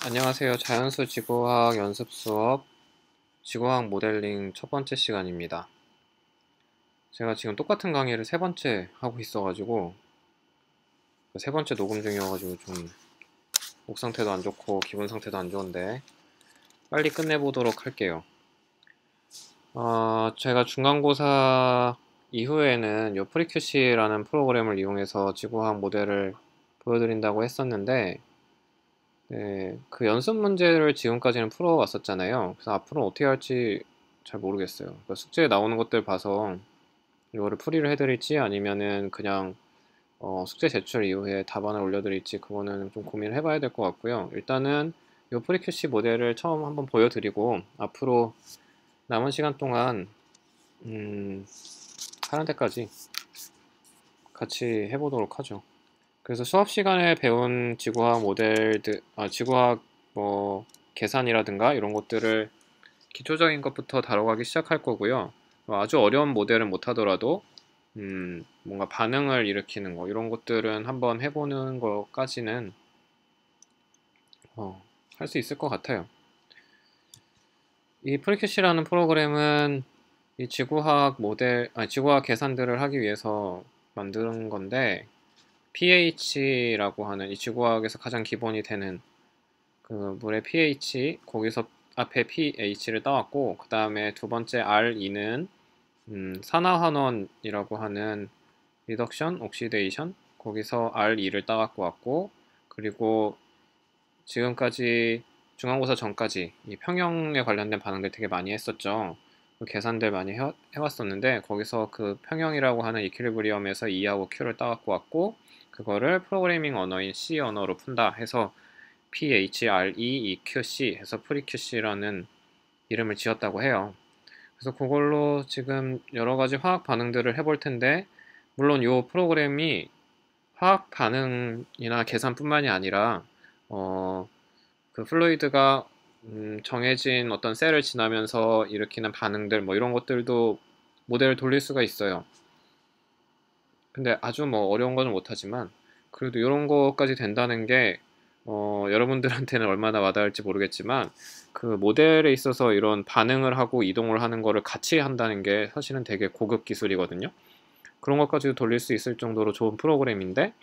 안녕하세요. 자연수 지구화학 연습 수업 지구화학 모델링 첫 번째 시간입니다. 제가 지금 똑같은 강의를 세 번째 하고 있어가지고 세 번째 녹음 중이어가지고 좀 목 상태도 안 좋고 기분 상태도 안 좋은데 빨리 끝내보도록 할게요. 제가 중간고사 이후에는 요 프리큐시라는 프로그램을 이용해서 지구화학 모델을 보여드린다고 했었는데 그 연습 문제를 지금까지는 풀어왔었잖아요. 그래서 앞으로 어떻게 할지 잘 모르겠어요. 그러니까 숙제에 나오는 것들 봐서 이거를 풀이를 해드릴지 아니면은 그냥 숙제 제출 이후에 답안을 올려드릴지 그거는 좀 고민을 해봐야 될 것 같고요. 일단은 이 프리큐시 모델을 처음 한번 보여드리고 앞으로 남은 시간 동안 하는 데까지 같이 해보도록 하죠. 그래서 수업 시간에 배운 지구화학 모델들, 지구화학 뭐 계산이라든가 이런 것들을 기초적인 것부터 다뤄가기 시작할 거고요. 아주 어려운 모델은 못하더라도 뭔가 반응을 일으키는 거 이런 것들은 한번 해보는 것까지는 할 수 있을 것 같아요. 이 프리큐시라는 프로그램은 이 지구화학 모델, 지구화학 계산들을 하기 위해서 만든 건데 pH라고 하는 이 지구화학에서 가장 기본이 되는 그 물의 pH 거기서 앞에 pH를 따왔고 그 다음에 두 번째 RE는 산화환원이라고 하는 리덕션, 옥시데이션 거기서 RE를 따갖고 왔고 그리고 지금까지 중간고사 전까지 이 평형에 관련된 반응들 되게 많이 했었죠. 그 계산들 많이 해왔었는데 거기서 그 평형이라고 하는 이퀄리브리엄에서 E하고 Q를 따갖고 왔고 그거를 프로그래밍 언어인 C 언어로 푼다 해서 PHREEQC 해서 프리QC라는 이름을 지었다고 해요. 그래서 그걸로 지금 여러 가지 화학 반응들을 해볼 텐데 물론 이 프로그램이 화학 반응이나 계산뿐만이 아니라 그 플루이드가 정해진 어떤 셀을 지나면서 일으키는 반응들 뭐 이런 것들도 모델을 돌릴 수가 있어요. 근데 아주 뭐 어려운 거는 못하지만 그래도 이런 거까지 된다는 게 여러분들한테는 얼마나 와닿을지 모르겠지만 그 모델에 있어서 이런 반응을 하고 이동을 하는 거를 같이 한다는 게 사실은 되게 고급 기술이거든요. 그런 것까지도 돌릴 수 있을 정도로 좋은 프로그램인데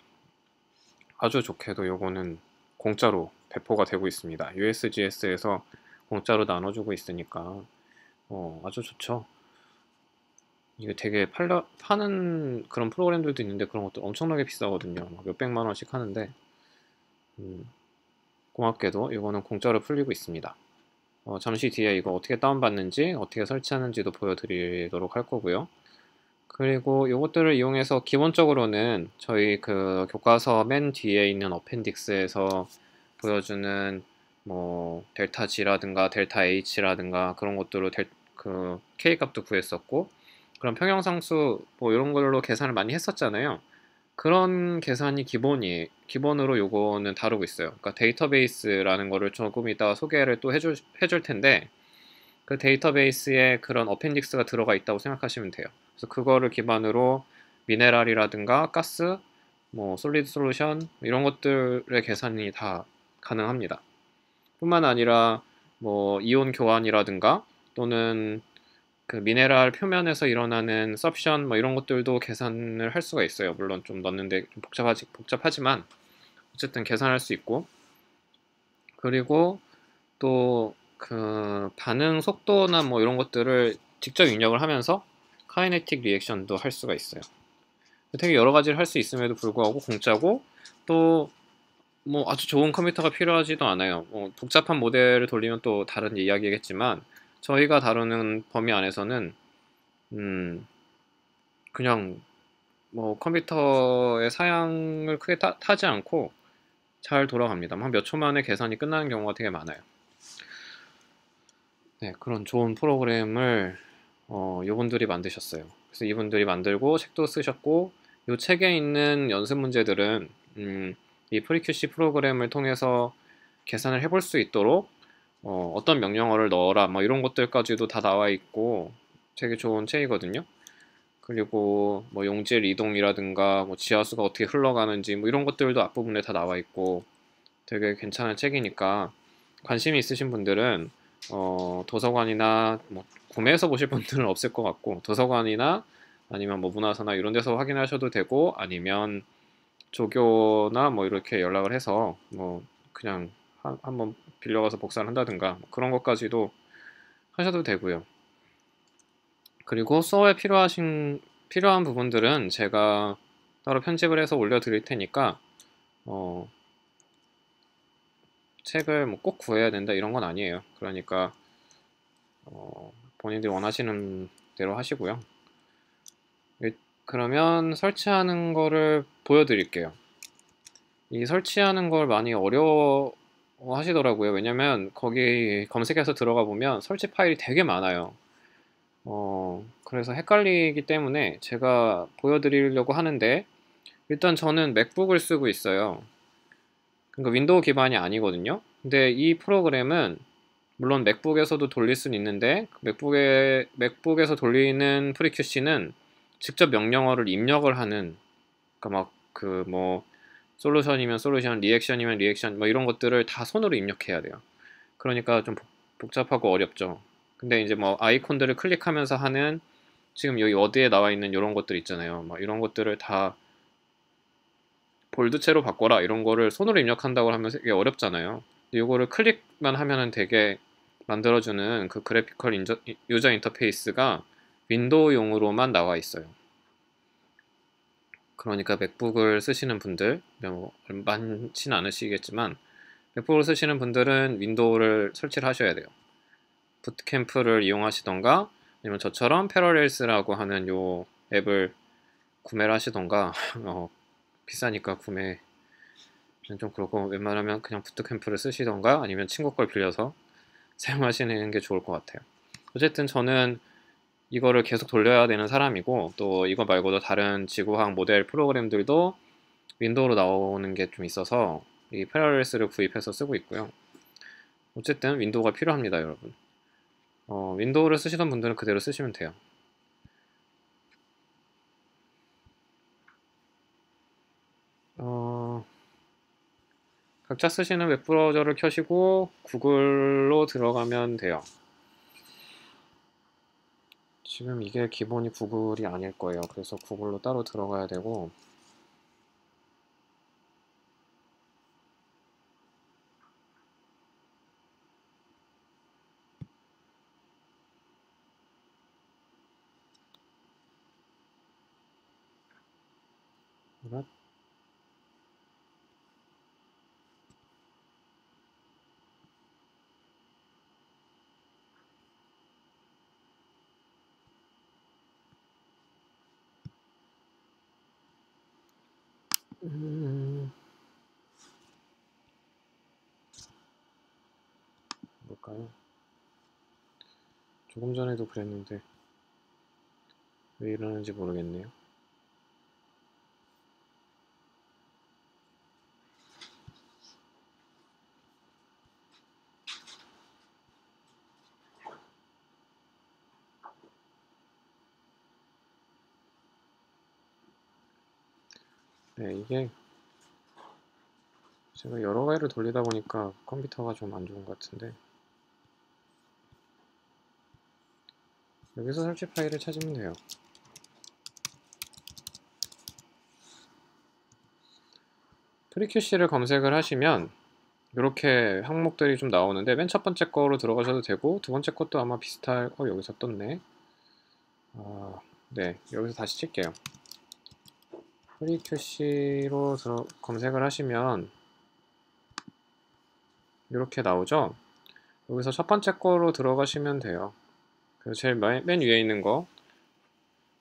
아주 좋게도 요거는 공짜로 배포가 되고 있습니다. USGS에서 공짜로 나눠주고 있으니까 아주 좋죠. 이게 되게 파는 그런 프로그램들도 있는데 그런 것도 엄청나게 비싸거든요. 몇백만 원씩 하는데 고맙게도 이거는 공짜로 풀리고 있습니다. 잠시 뒤에 이거 어떻게 다운받는지 어떻게 설치하는지도 보여드리도록 할 거고요. 그리고 이것들을 이용해서 기본적으로는 저희 그 교과서 맨 뒤에 있는 어펜딕스에서 보여주는 뭐 델타 G라든가 델타 H라든가 그런 것들로 그 K 값도 구했었고 그런 평형상수 뭐 이런 걸로 계산을 많이 했었잖아요. 그런 계산이 기본으로 요거는 다루고 있어요. 그러니까 데이터베이스라는 거를 조금 이따가 소개를 또 해줄 텐데 그 데이터베이스에 그런 어펜딕스가 들어가 있다고 생각하시면 돼요. 그래서 그거를 기반으로 미네랄이라든가 가스, 뭐 솔리드 솔루션 이런 것들의 계산이 다 가능합니다. 뿐만 아니라 뭐 이온 교환이라든가 또는 그 미네랄 표면에서 일어나는 서션 뭐 이런 것들도 계산을 할 수가 있어요. 물론 좀 넣는데 좀 복잡하지만 어쨌든 계산할 수 있고 그리고 또 그 반응 속도나 뭐 이런 것들을 직접 입력을 하면서 카이네틱 리액션도 할 수가 있어요. 되게 여러 가지를 할 수 있음에도 불구하고 공짜고 또 뭐 아주 좋은 컴퓨터가 필요하지도 않아요. 복잡한 모델을 돌리면 또 다른 이야기겠지만 저희가 다루는 범위 안에서는 그냥 뭐 컴퓨터의 사양을 크게 타지 않고 잘 돌아갑니다. 한 몇 초 만에 계산이 끝나는 경우가 되게 많아요. 네, 그런 좋은 프로그램을 이분들이 만드셨어요. 그래서 이분들이 만들고 책도 쓰셨고 이 책에 있는 연습 문제들은 이 프리큐시 프로그램을 통해서 계산을 해볼 수 있도록 어떤 명령어를 넣어라 뭐 이런 것들까지도 다 나와 있고 되게 좋은 책이거든요. 그리고 뭐 용질 이동이라든가 뭐 지하수가 어떻게 흘러가는지 뭐 이런 것들도 앞부분에 다 나와 있고 되게 괜찮은 책이니까 관심이 있으신 분들은 도서관이나 뭐 구매해서 보실 분들은 없을 것 같고, 도서관이나 아니면 뭐 문화사나 이런 데서 확인하셔도 되고, 아니면 조교나 뭐 이렇게 연락을 해서 뭐 그냥 한번 빌려가서 복사를 한다든가 뭐 그런 것까지도 하셔도 되고요. 그리고 수업에 필요한 부분들은 제가 따로 편집을 해서 올려드릴 테니까 책을 뭐 꼭 구해야 된다 이런 건 아니에요. 그러니까 본인들이 원하시는 대로 하시고요. 그러면 설치하는 거를 보여드릴게요. 이 설치하는 걸 많이 어려워 하시더라고요. 왜냐면 거기 검색해서 들어가 보면 설치 파일이 되게 많아요. 그래서 헷갈리기 때문에 제가 보여드리려고 하는데, 일단 저는 맥북을 쓰고 있어요. 그러니까 윈도우 기반이 아니거든요. 근데 이 프로그램은 물론 맥북에서도 돌릴 수는 있는데, 맥북에서 돌리는 프리큐시는 직접 명령어를 입력을 하는, 그러니까 막 그 뭐 솔루션이면 솔루션, 리액션이면 리액션 뭐 이런 것들을 다 손으로 입력해야 돼요. 그러니까 좀 복잡하고 어렵죠. 근데 이제 뭐 아이콘들을 클릭하면서 하는, 지금 여기 워드에 나와 있는 이런 것들 있잖아요. 막 이런 것들을 다 볼드체로 바꿔라 이런 거를 손으로 입력한다고 하면 되게 어렵잖아요. 근데 이거를 클릭만 하면은 되게 만들어주는 그 그래피컬 유저 인터페이스가 윈도우용으로만 나와 있어요. 그러니까 맥북을 쓰시는 분들, 뭐 많진 않으시겠지만 맥북을 쓰시는 분들은 윈도우를 설치를 하셔야 돼요. 부트캠프를 이용하시던가, 아니면 저처럼 패러렐스라고 하는 요 앱을 구매를 하시던가 비싸니까 구매는 좀 그렇고, 웬만하면 그냥 부트캠프를 쓰시던가 아니면 친구 걸 빌려서 사용하시는 게 좋을 것 같아요. 어쨌든 저는 이거를 계속 돌려야 되는 사람이고, 또 이거 말고도 다른 지구과학 모델 프로그램들도 윈도우로 나오는 게 좀 있어서 이 패러렐스를 구입해서 쓰고 있고요. 어쨌든 윈도우가 필요합니다, 여러분. 윈도우를 쓰시던 분들은 그대로 쓰시면 돼요. 각자 쓰시는 웹브라우저를 켜시고 구글로 들어가면 돼요. 지금 이게 기본이 구글이 아닐 거예요. 그래서 구글로 따로 들어가야 되고, 뭘까요? 조금 전에도 그랬는데 왜 이러는지 모르겠네요. 네, 이게 제가 여러 가지를 돌리다 보니까 컴퓨터가 좀 안 좋은 것 같은데, 여기서 설치 파일을 찾으면 돼요. 프리큐시를 검색을 하시면 이렇게 항목들이 좀 나오는데, 맨 첫 번째 거로 들어가셔도 되고, 두 번째 것도 아마 비슷할 여기서 떴네. 네, 여기서 다시 칠게요. 프리큐시로 검색을 하시면 이렇게 나오죠. 여기서 첫 번째 거로 들어가시면 돼요. 그래서 제일 맨 위에 있는 거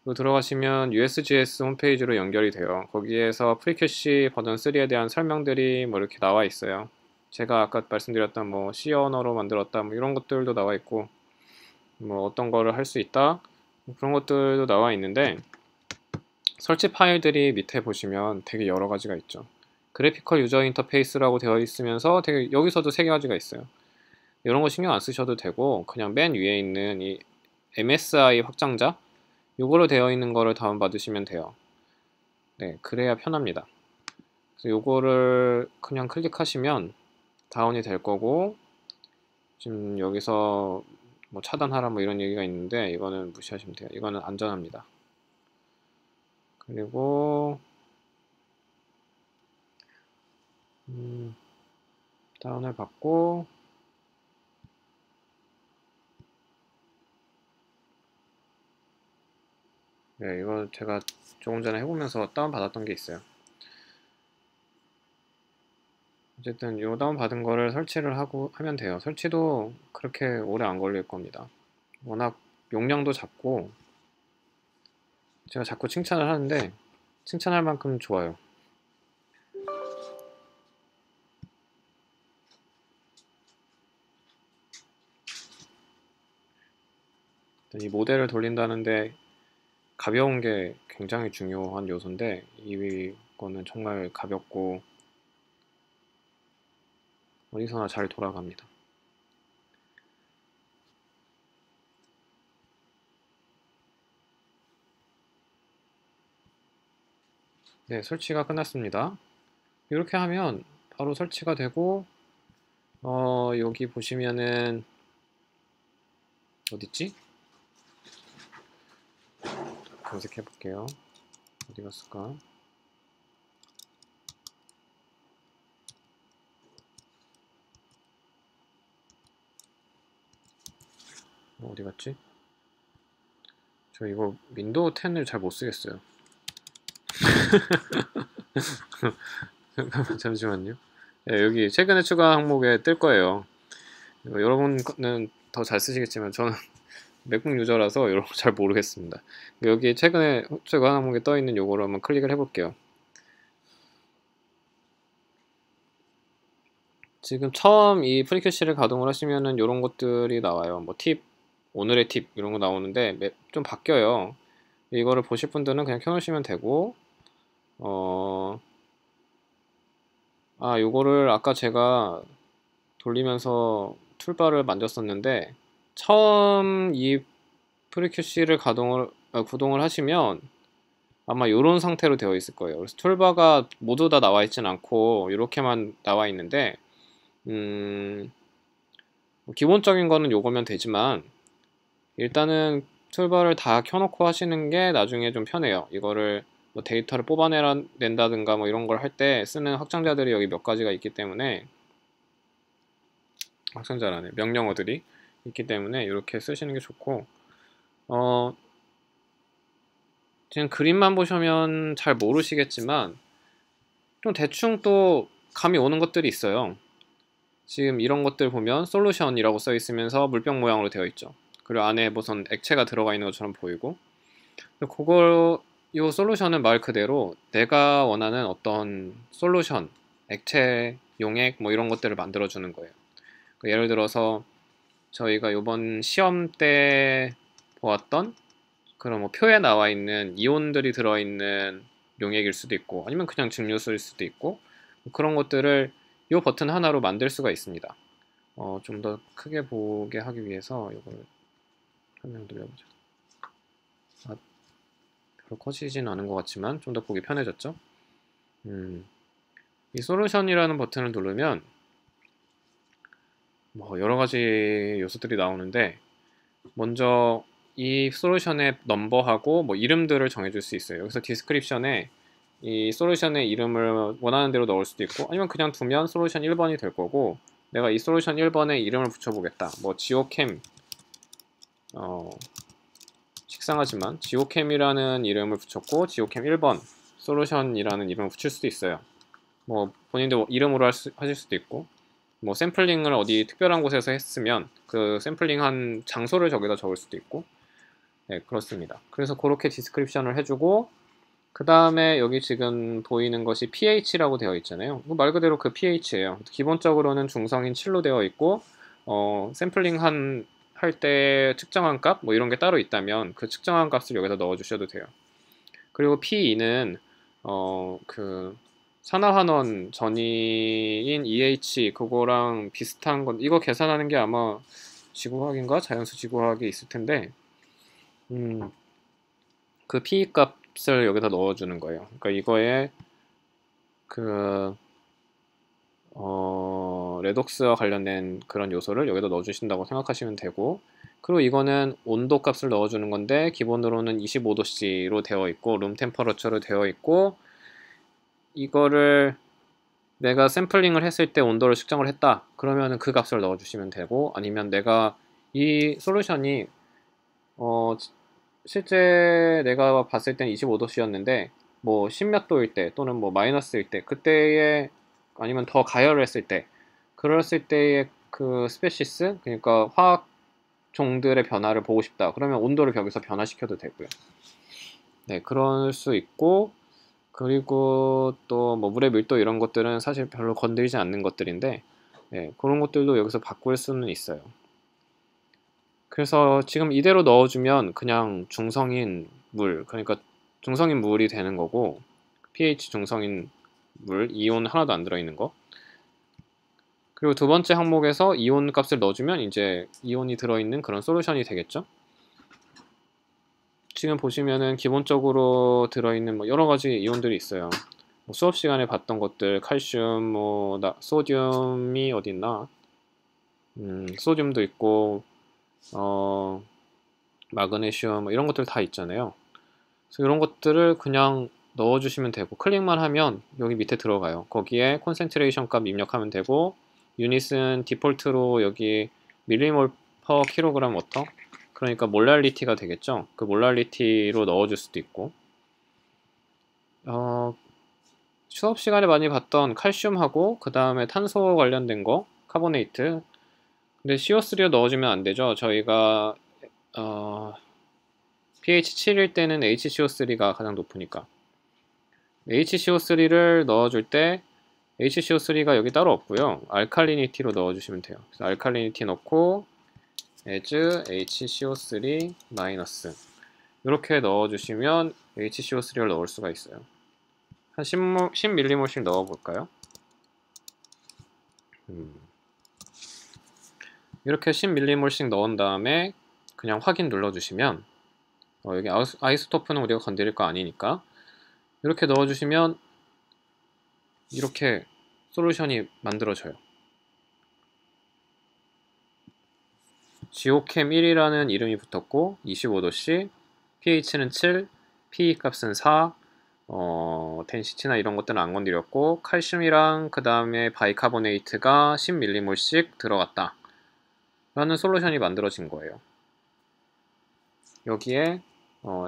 들어가시면 USGS 홈페이지로 연결이 돼요. 거기에서 프리큐시 버전 3에 대한 설명들이 뭐 이렇게 나와 있어요. 제가 아까 말씀드렸던 뭐 C 언어로 만들었다 뭐 이런 것들도 나와 있고, 뭐 어떤 거를 할 수 있다 뭐 그런 것들도 나와 있는데, 설치 파일들이 밑에 보시면 되게 여러 가지가 있죠. 그래피컬 유저 인터페이스라고 되어 있으면서 되게 여기서도 세 가지가 있어요. 이런 거 신경 안 쓰셔도 되고, 그냥 맨 위에 있는 이 MSI 확장자 요거로 되어 있는 거를 다운받으시면 돼요. 네, 그래야 편합니다. 그래서 요거를 그냥 클릭하시면 다운이 될 거고, 지금 여기서 뭐 차단하라 뭐 이런 얘기가 있는데 이거는 무시하시면 돼요. 이거는 안전합니다. 그리고 다운을 받고 네, 이거 제가 조금 전에 해보면서 다운 받았던 게 있어요. 어쨌든 요 다운 받은 거를 설치를 하고 하면 돼요. 설치도 그렇게 오래 안 걸릴 겁니다. 워낙 용량도 작고 제가 자꾸 칭찬을 하는데 칭찬할 만큼 좋아요. 이 모델을 돌린다는데 가벼운 게 굉장히 중요한 요소인데 이거는 정말 가볍고 어디서나 잘 돌아갑니다. 네, 설치가 끝났습니다. 이렇게 하면 바로 설치가 되고 여기 보시면은 어딨지? 검색해 볼게요. 어디 갔을까? 어디 갔지? 저 이거 윈도우 10을 잘 못 쓰겠어요. 잠시만요. 네, 여기 최근에 추가 항목에 뜰 거예요. 여러분은 더 잘 쓰시겠지만 저는 맥북 유저라서 이런 거 잘 모르겠습니다. 여기 최근에 추가 항목에 떠 있는 요거를 한번 클릭을 해볼게요. 지금 처음 이 프리큐시를 가동을 하시면은 이런 것들이 나와요. 뭐 팁, 오늘의 팁 이런 거 나오는데 좀 바뀌어요. 이거를 보실 분들은 그냥 켜놓으시면 되고 요거를 아까 제가 돌리면서 툴바를 만졌었는데 처음 이 프리큐시를 구동을 하시면 아마 이런 상태로 되어 있을 거예요. 그래서 툴바가 모두 다 나와 있진 않고 이렇게만 나와 있는데 기본적인 거는 요거면 되지만 일단은 툴바를 다 켜놓고 하시는 게 나중에 좀 편해요. 이거를 뭐 데이터를 뽑아낸다든가 뭐 이런 걸 할 때 쓰는 확장자들이 여기 몇 가지가 있기 때문에 확장자라네 명령어들이 있기 때문에 이렇게 쓰시는 게 좋고 지금 그림만 보시면 잘 모르시겠지만 좀 대충 또 감이 오는 것들이 있어요. 지금 이런 것들 보면 솔루션이라고 써 있으면서 물병 모양으로 되어 있죠. 그리고 안에 무슨 액체가 들어가 있는 것처럼 보이고 요 솔루션은 말 그대로 내가 원하는 어떤 솔루션, 액체, 용액 뭐 이런 것들을 만들어 주는 거예요. 예를 들어서 저희가 이번 시험 때 보았던 그런 뭐 표에 나와 있는 이온들이 들어있는 용액일 수도 있고 아니면 그냥 증류수일 수도 있고 그런 것들을 이 버튼 하나로 만들 수가 있습니다. 좀 더 크게 보게 하기 위해서 이걸 설명 드려보죠. 별로 커지진 않은 것 같지만 좀 더 보기 편해졌죠? 이 솔루션이라는 버튼을 누르면 뭐 여러 가지 요소들이 나오는데 먼저 이 솔루션의 넘버하고 뭐 이름들을 정해줄 수 있어요. 여기서 디스크립션에 이 솔루션의 이름을 원하는 대로 넣을 수도 있고 아니면 그냥 두면 솔루션 1번이 될 거고 내가 이 솔루션 1번에 이름을 붙여보겠다. 뭐 지오캠 식상하지만 지오캠이라는 이름을 붙였고 지오캠 1번 솔루션이라는 이름을 붙일 수도 있어요. 뭐 본인도 이름으로 하실 수도 있고 뭐 샘플링을 어디 특별한 곳에서 했으면 그 샘플링한 장소를 저기다 적을 수도 있고 네, 그렇습니다. 그래서 그렇게 디스크립션을 해주고 그 다음에 여기 지금 보이는 것이 pH라고 되어 있잖아요. 말 그대로 그 pH예요. 기본적으로는 중성인 7로 되어 있고 샘플링 할 때 측정한 값 뭐 이런 게 따로 있다면 그 측정한 값을 여기다 넣어 주셔도 돼요. 그리고 P2는 그 산화환원 전이인 EH 그거랑 비슷한 건 이거 계산하는 게 아마 지구화학인가 자연수 지구화학이 있을 텐데 그 P 값을 여기다 넣어주는 거예요. 그러니까 이거에 그 레독스와 관련된 그런 요소를 여기다 넣어주신다고 생각하시면 되고, 그리고 이거는 온도 값을 넣어주는 건데 기본으로는 25도C로 되어 있고 룸 템퍼러처로 되어 있고, 이거를 내가 샘플링을 했을 때 온도를 측정을 했다 그러면은 그 값을 넣어주시면 되고, 아니면 내가 이 솔루션이 실제 내가 봤을 땐 25도씨였는데 뭐 10몇 도일 때 또는 뭐 마이너스일 때 그때에, 아니면 더 가열을 했을 때 그랬을 때의 그 스페시스, 그러니까 화학 종들의 변화를 보고 싶다 그러면 온도를 여기서 변화시켜도 되고요. 네, 그럴 수 있고, 그리고 또 뭐 물의 밀도 이런 것들은 사실 별로 건드리지 않는 것들인데, 네, 그런 것들도 여기서 바꿀 수는 있어요. 그래서 지금 이대로 넣어주면 그냥 중성인 물, 그러니까 중성인 물이 되는 거고, pH 중성인 물, 이온 하나도 안 들어있는 거. 그리고 두 번째 항목에서 이온 값을 넣어주면 이제 이온이 들어있는 그런 솔루션이 되겠죠. 지금 보시면은 기본적으로 들어있는 뭐 여러 가지 이온들이 있어요. 뭐 수업 시간에 봤던 것들, 칼슘, 소듐이 어디 있나? 소듐도 있고, 어, 마그네슘 뭐 이런 것들 다 있잖아요. 그래서 이런 것들을 그냥 넣어주시면 되고, 클릭만 하면 여기 밑에 들어가요. 거기에 콘센트레이션 값 입력하면 되고, 유닛은 디폴트로 여기 밀리몰 퍼 킬로그램 워터, 그러니까 몰랄리티가 되겠죠. 그 몰랄리티로 넣어줄 수도 있고, 수업 시간에 많이 봤던 칼슘하고 그 다음에 탄소 관련된 거 카보네이트, 근데 CO3로 넣어주면 안 되죠. 저희가 pH 7일 때는 HCO3가 가장 높으니까 HCO3를 넣어줄 때 HCO3가 여기 따로 없고요. 알칼리니티로 넣어주시면 돼요. 그래서 알칼리니티 넣고 as HCO3 마이너스 이렇게 넣어주시면 HCO3를 넣을 수가 있어요. 한 10mm씩 넣어볼까요? 이렇게 10mm씩 넣은 다음에 그냥 확인 눌러주시면, 여기 아이소토프는 우리가 건드릴 거 아니니까 이렇게 넣어주시면 이렇게 솔루션이 만들어져요. 지오캠 1이라는 이름이 붙었고 25도씨, pH는 7, pE 값은 4, 텐시티나 이런 것들은 안 건드렸고, 칼슘이랑 그 다음에 바이카보네이트가 10mm씩 들어갔다 라는 솔루션이 만들어진 거예요. 여기에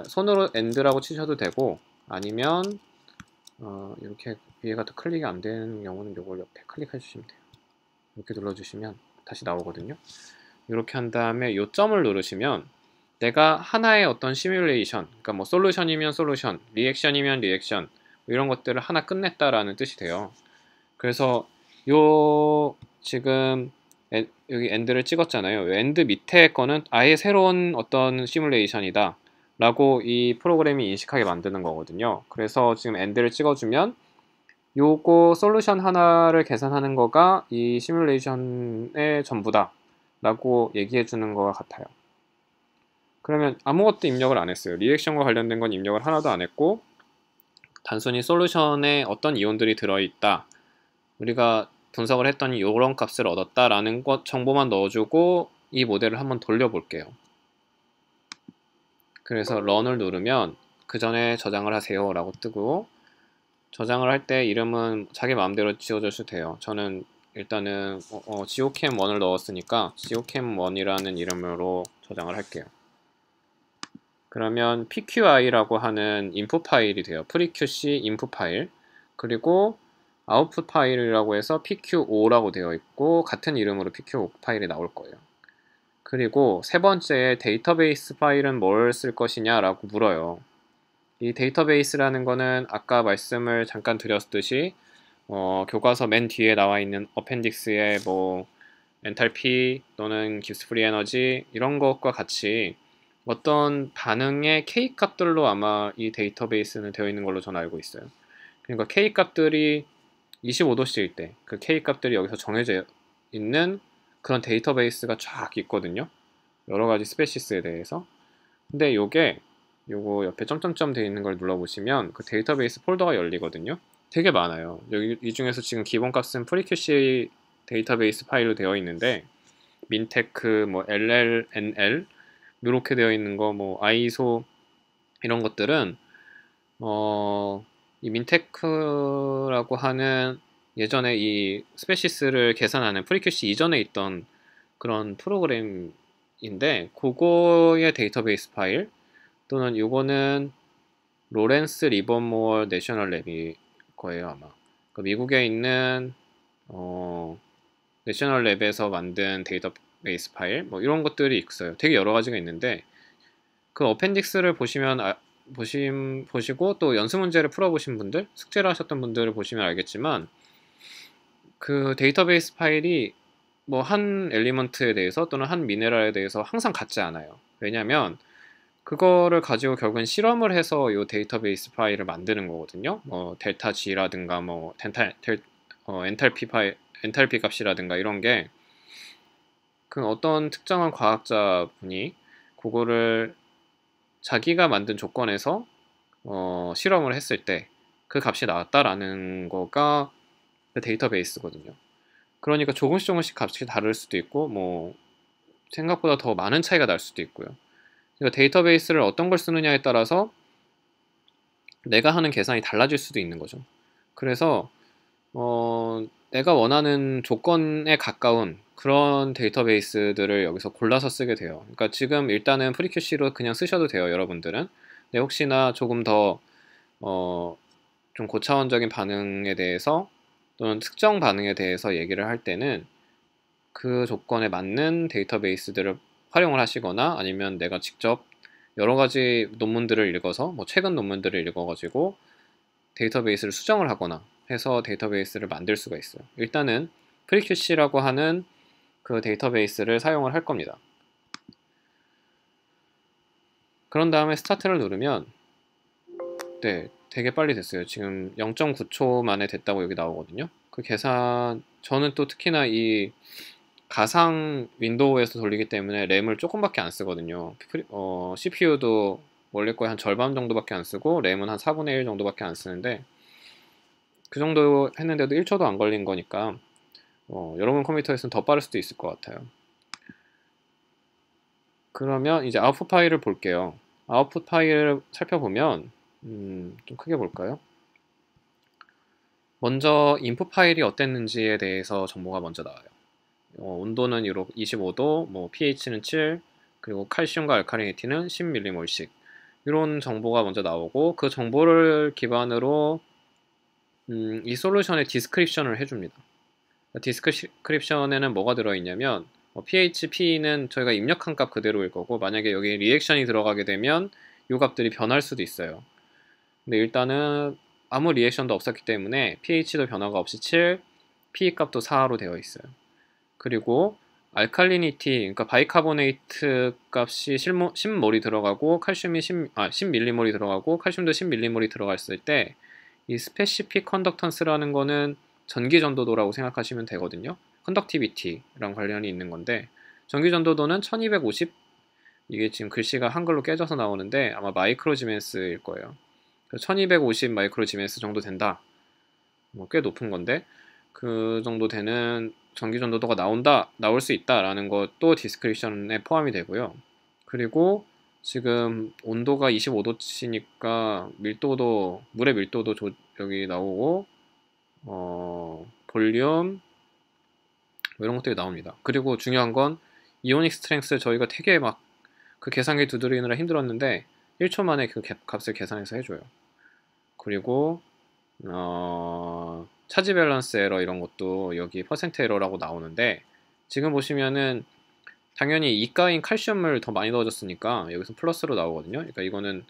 손으로 AND라고 치셔도 되고, 아니면 이렇게 위에가 또 클릭이 안 되는 경우는 이걸 옆에 클릭해 주시면 돼요. 이렇게 눌러주시면 다시 나오거든요. 이렇게 한 다음에 요 점을 누르시면 내가 하나의 어떤 시뮬레이션, 그러니까 뭐 솔루션이면 솔루션, 리액션이면 리액션, 이런 것들을 하나 끝냈다라는 뜻이 돼요. 그래서 요 지금 여기 엔드를 찍었잖아요. 엔드 밑에 거는 아예 새로운 어떤 시뮬레이션이다 라고 이 프로그램이 인식하게 만드는 거거든요. 그래서 지금 엔드를 찍어주면 요거 솔루션 하나를 계산하는 거가 이 시뮬레이션의 전부다 라고 얘기해 주는 것 같아요. 그러면 아무것도 입력을 안 했어요. 리액션과 관련된 건 입력을 하나도 안 했고, 단순히 솔루션에 어떤 이온들이 들어있다, 우리가 분석을 했더니 이런 값을 얻었다라는 것 정보만 넣어주고 이 모델을 한번 돌려볼게요. 그래서 런을 누르면 그 전에 저장을 하세요 라고 뜨고, 저장을 할 때 이름은 자기 마음대로 지어줘도 돼요. 저는 일단은 geochem1을 넣었으니까 geochem1이라는 이름으로 저장을 할게요. 그러면 pqi라고 하는 인풋 파일이 돼요. preqc 인풋 파일, 그리고 아웃풋 파일이라고 해서 pqo라고 되어 있고 같은 이름으로 pqo 파일이 나올 거예요. 그리고 세 번째 데이터베이스 파일은 뭘 쓸 것이냐 라고 물어요. 이 데이터베이스라는 거는 아까 말씀을 잠깐 드렸듯이 교과서 맨 뒤에 나와 있는 어펜딕스에 뭐 엔탈피 또는 깁스 프리 에너지 이런 것과 같이 어떤 반응의 K 값들로 아마 이 데이터베이스는 되어 있는 걸로 저는 알고 있어요. 그러니까 K 값들이 25도씨일 때 그 K 값들이 여기서 정해져 있는 그런 데이터베이스가 쫙 있거든요. 여러 가지 스페시스에 대해서. 근데 요거 옆에 점점점 되어 있는 걸 눌러보시면 그 데이터베이스 폴더가 열리거든요. 되게 많아요. 여기 이 중에서 지금 기본값은 프리큐시 데이터베이스 파일로 되어 있는데 민테크, 뭐 LLNL 이렇게 되어 있는 거, 뭐 아이소 이런 것들은 이 민테크라고 하는 예전에 이 스페시스를 계산하는 프리큐시 이전에 있던 그런 프로그램인데 그거의 데이터베이스 파일 또는 요거는 로렌스 리버모어 내셔널 랩일 거예요 아마. 그러니까 미국에 있는 내셔널 랩에서 만든 데이터베이스 파일 뭐 이런 것들이 있어요. 되게 여러 가지가 있는데 그 어펜딕스를 보시면 보시고 또 연수 문제를 풀어보신 분들, 숙제를 하셨던 분들을 보시면 알겠지만 그 데이터베이스 파일이 뭐 한 엘리먼트에 대해서 또는 한 미네랄에 대해서 항상 같지 않아요. 왜냐면 그거를 가지고 결국엔 실험을 해서 이 데이터베이스 파일을 만드는 거거든요. 뭐 델타 G라든가 뭐 엔탈피 값이라든가 이런 게 그 어떤 특정한 과학자분이 그거를 자기가 만든 조건에서 실험을 했을 때 그 값이 나왔다라는 거가 그 데이터베이스거든요. 그러니까 조금씩 값이 다를 수도 있고 뭐 생각보다 더 많은 차이가 날 수도 있고요. 그러니까 데이터베이스를 어떤 걸 쓰느냐에 따라서 내가 하는 계산이 달라질 수도 있는 거죠. 그래서 내가 원하는 조건에 가까운 그런 데이터베이스들을 여기서 골라서 쓰게 돼요. 그러니까 지금 일단은 프리큐시로 그냥 쓰셔도 돼요, 여러분들은. 근데 혹시나 조금 더 좀 고차원적인 반응에 대해서 또는 특정 반응에 대해서 얘기를 할 때는 그 조건에 맞는 데이터베이스들을 활용을 하시거나 아니면 내가 직접 여러 가지 논문들을 읽어서 뭐 최근 논문들을 읽어가지고 데이터베이스를 수정을 하거나 해서 데이터베이스를 만들 수가 있어요. 일단은 프리큐시라고 하는 그 데이터베이스를 사용을 할 겁니다. 그런 다음에 스타트를 누르면 네, 되게 빨리 됐어요. 지금 0.9초 만에 됐다고 여기 나오거든요. 그 계산 저는 또 특히나 이 가상 윈도우에서 돌리기 때문에 램을 조금밖에 안 쓰거든요. CPU도 원래 거의 한 절반 정도밖에 안 쓰고 램은 한 4분의 1 정도밖에 안 쓰는데 그 정도 했는데도 1초도 안 걸린 거니까 여러분 컴퓨터에서는 더 빠를 수도 있을 것 같아요. 그러면 이제 아웃풋 파일을 볼게요. 아웃풋 파일을 살펴보면 좀 크게 볼까요? 먼저 인풋 파일이 어땠는지에 대해서 정보가 먼저 나와요. 온도는 25도, 뭐 pH는 7, 그리고 칼슘과 알칼리니티는 10mm몰씩 이런 정보가 먼저 나오고 그 정보를 기반으로 이 솔루션의 디스크립션을 해줍니다. 디스크립션에는 뭐가 들어있냐면 pH, P는 저희가 입력한 값 그대로일 거고 만약에 여기 리액션이 들어가게 되면 이 값들이 변할 수도 있어요. 근데 일단은 아무 리액션도 없었기 때문에 pH도 변화가 없이 7, P 값도 4로 되어 있어요. 그리고 알칼리니티, 그러니까 바이카보네이트 값이 10몰이 들어가고 칼슘이 10밀리몰이 들어가고 칼슘도 10밀리몰이 들어갔을 때 이 스페시픽 컨덕턴스라는 거는 전기 전도도라고 생각하시면 되거든요. 컨덕티비티랑 관련이 있는 건데 전기 전도도는 1250 이게 지금 글씨가 한글로 깨져서 나오는데 아마 마이크로지멘스일 거예요. 1250 마이크로지멘스 정도 된다. 뭐 꽤 높은 건데 그 정도 되는 전기 전도도가 나올 수 있다라는 것도 디스크립션에 포함이 되고요. 그리고 지금 온도가 25도치니까 밀도도 물의 밀도도 여기 나오고 볼륨 뭐 이런 것들이 나옵니다. 그리고 중요한 건 이오닉 스트렝스 저희가 되게 막 그 계산기 두드리느라 힘들었는데 1초 만에 그 값을 계산해서 해줘요. 그리고 차지 밸런스 에러 이런 것도 여기 퍼센트 에러라고 나오는데 지금 보시면은 당연히 이가인 칼슘을 더 많이 넣어줬으니까 여기서 플러스로 나오거든요. 그러니까 이거는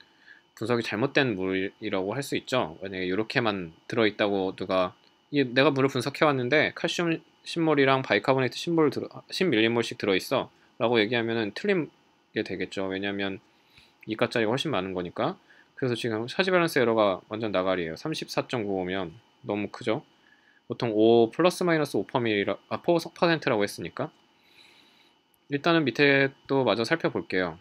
분석이 잘못된 물이라고 할 수 있죠. 만약에 이렇게만 들어있다고 내가 물을 분석해왔는데 칼슘 10몰이랑 바이카보네이트 10밀리몰씩 들어있어 라고 얘기하면은 틀린 게 되겠죠. 왜냐면 이가짜리가 훨씬 많은 거니까. 그래서 지금 차지 밸런스 에러가 완전 나가리예요. 34.95면 너무 크죠. 보통 5 플러스 마이너스 5%라고 했으니까 일단은 밑에 또 마저 살펴볼게요.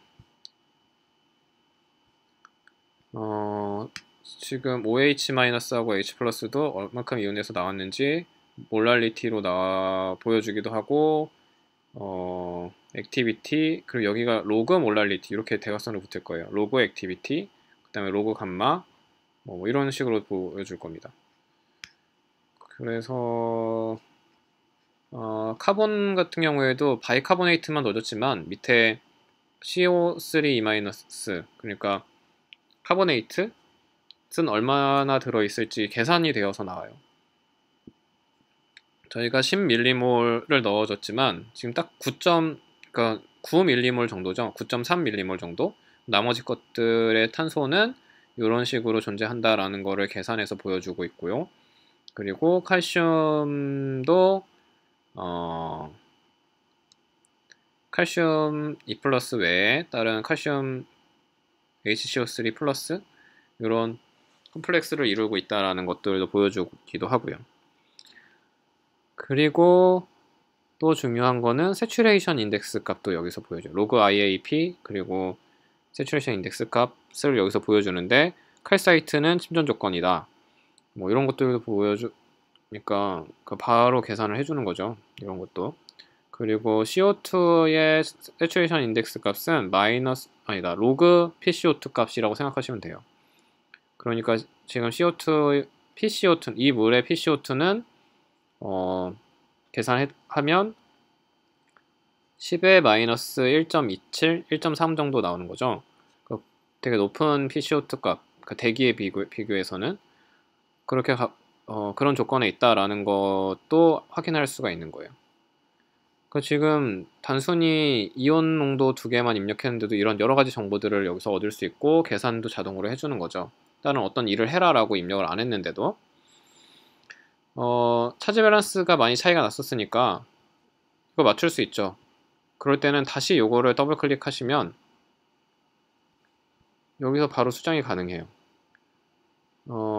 지금 OH-하고 H+도 얼만큼 이온에서 나왔는지 몰랄리티로 보여주기도 하고, 액티비티, 그리고 여기가 로그 몰랄리티 이렇게 대각선으로 붙을 거예요. 로그 액티비티, 그 다음에 로그 감마, 뭐 이런 식으로 보여줄 겁니다. 그래서 카본 같은 경우에도 바이카보네이트만 넣어줬지만 밑에 CO3- 그러니까 카보네이트는 얼마나 들어있을지 계산이 되어서 나와요. 저희가 10mm를 넣어줬지만 지금 딱 9mmol 정도죠. 9.3mmol 정도. 나머지 것들의 탄소는 이런 식으로 존재한다라는 거를 계산해서 보여주고 있고요. 그리고 칼슘도 칼슘 2+ 외에 다른 칼슘 HCO3 플러스 이런 컴플렉스를 이루고 있다라는 것들도 보여주기도 하고요. 그리고 또 중요한 거는 세츄레이션 인덱스 값도 여기서 보여줘요. 로그 IAP 그리고 세츄레이션 인덱스 값을 여기서 보여주는데 칼사이트는 침전 조건이다. 뭐 이런 것들도 보여주니까 바로 계산을 해주는 거죠. 이런 것도. 그리고 CO2의 세츄레이션 인덱스 값은 로그 PCO2 값이라고 생각하시면 돼요. 그러니까 지금 PCO2, 이 물의 PCO2는 계산하면 10의 마이너스 1.27, 1.3 정도 나오는 거죠. 되게 높은 PCO2 값, 대기에 비교해서는 그렇게 그런 조건에 있다라는 것도 확인할 수가 있는 거예요. 지금 단순히 이온 농도 2개만 입력했는데도 이런 여러 가지 정보들을 여기서 얻을 수 있고 계산도 자동으로 해주는 거죠. 다른 어떤 일을 해라라고 입력을 안 했는데도 차지 밸런스가 많이 차이가 났었으니까 이거 맞출 수 있죠. 그럴 때는 다시 요거를 더블 클릭하시면 여기서 바로 수정이 가능해요.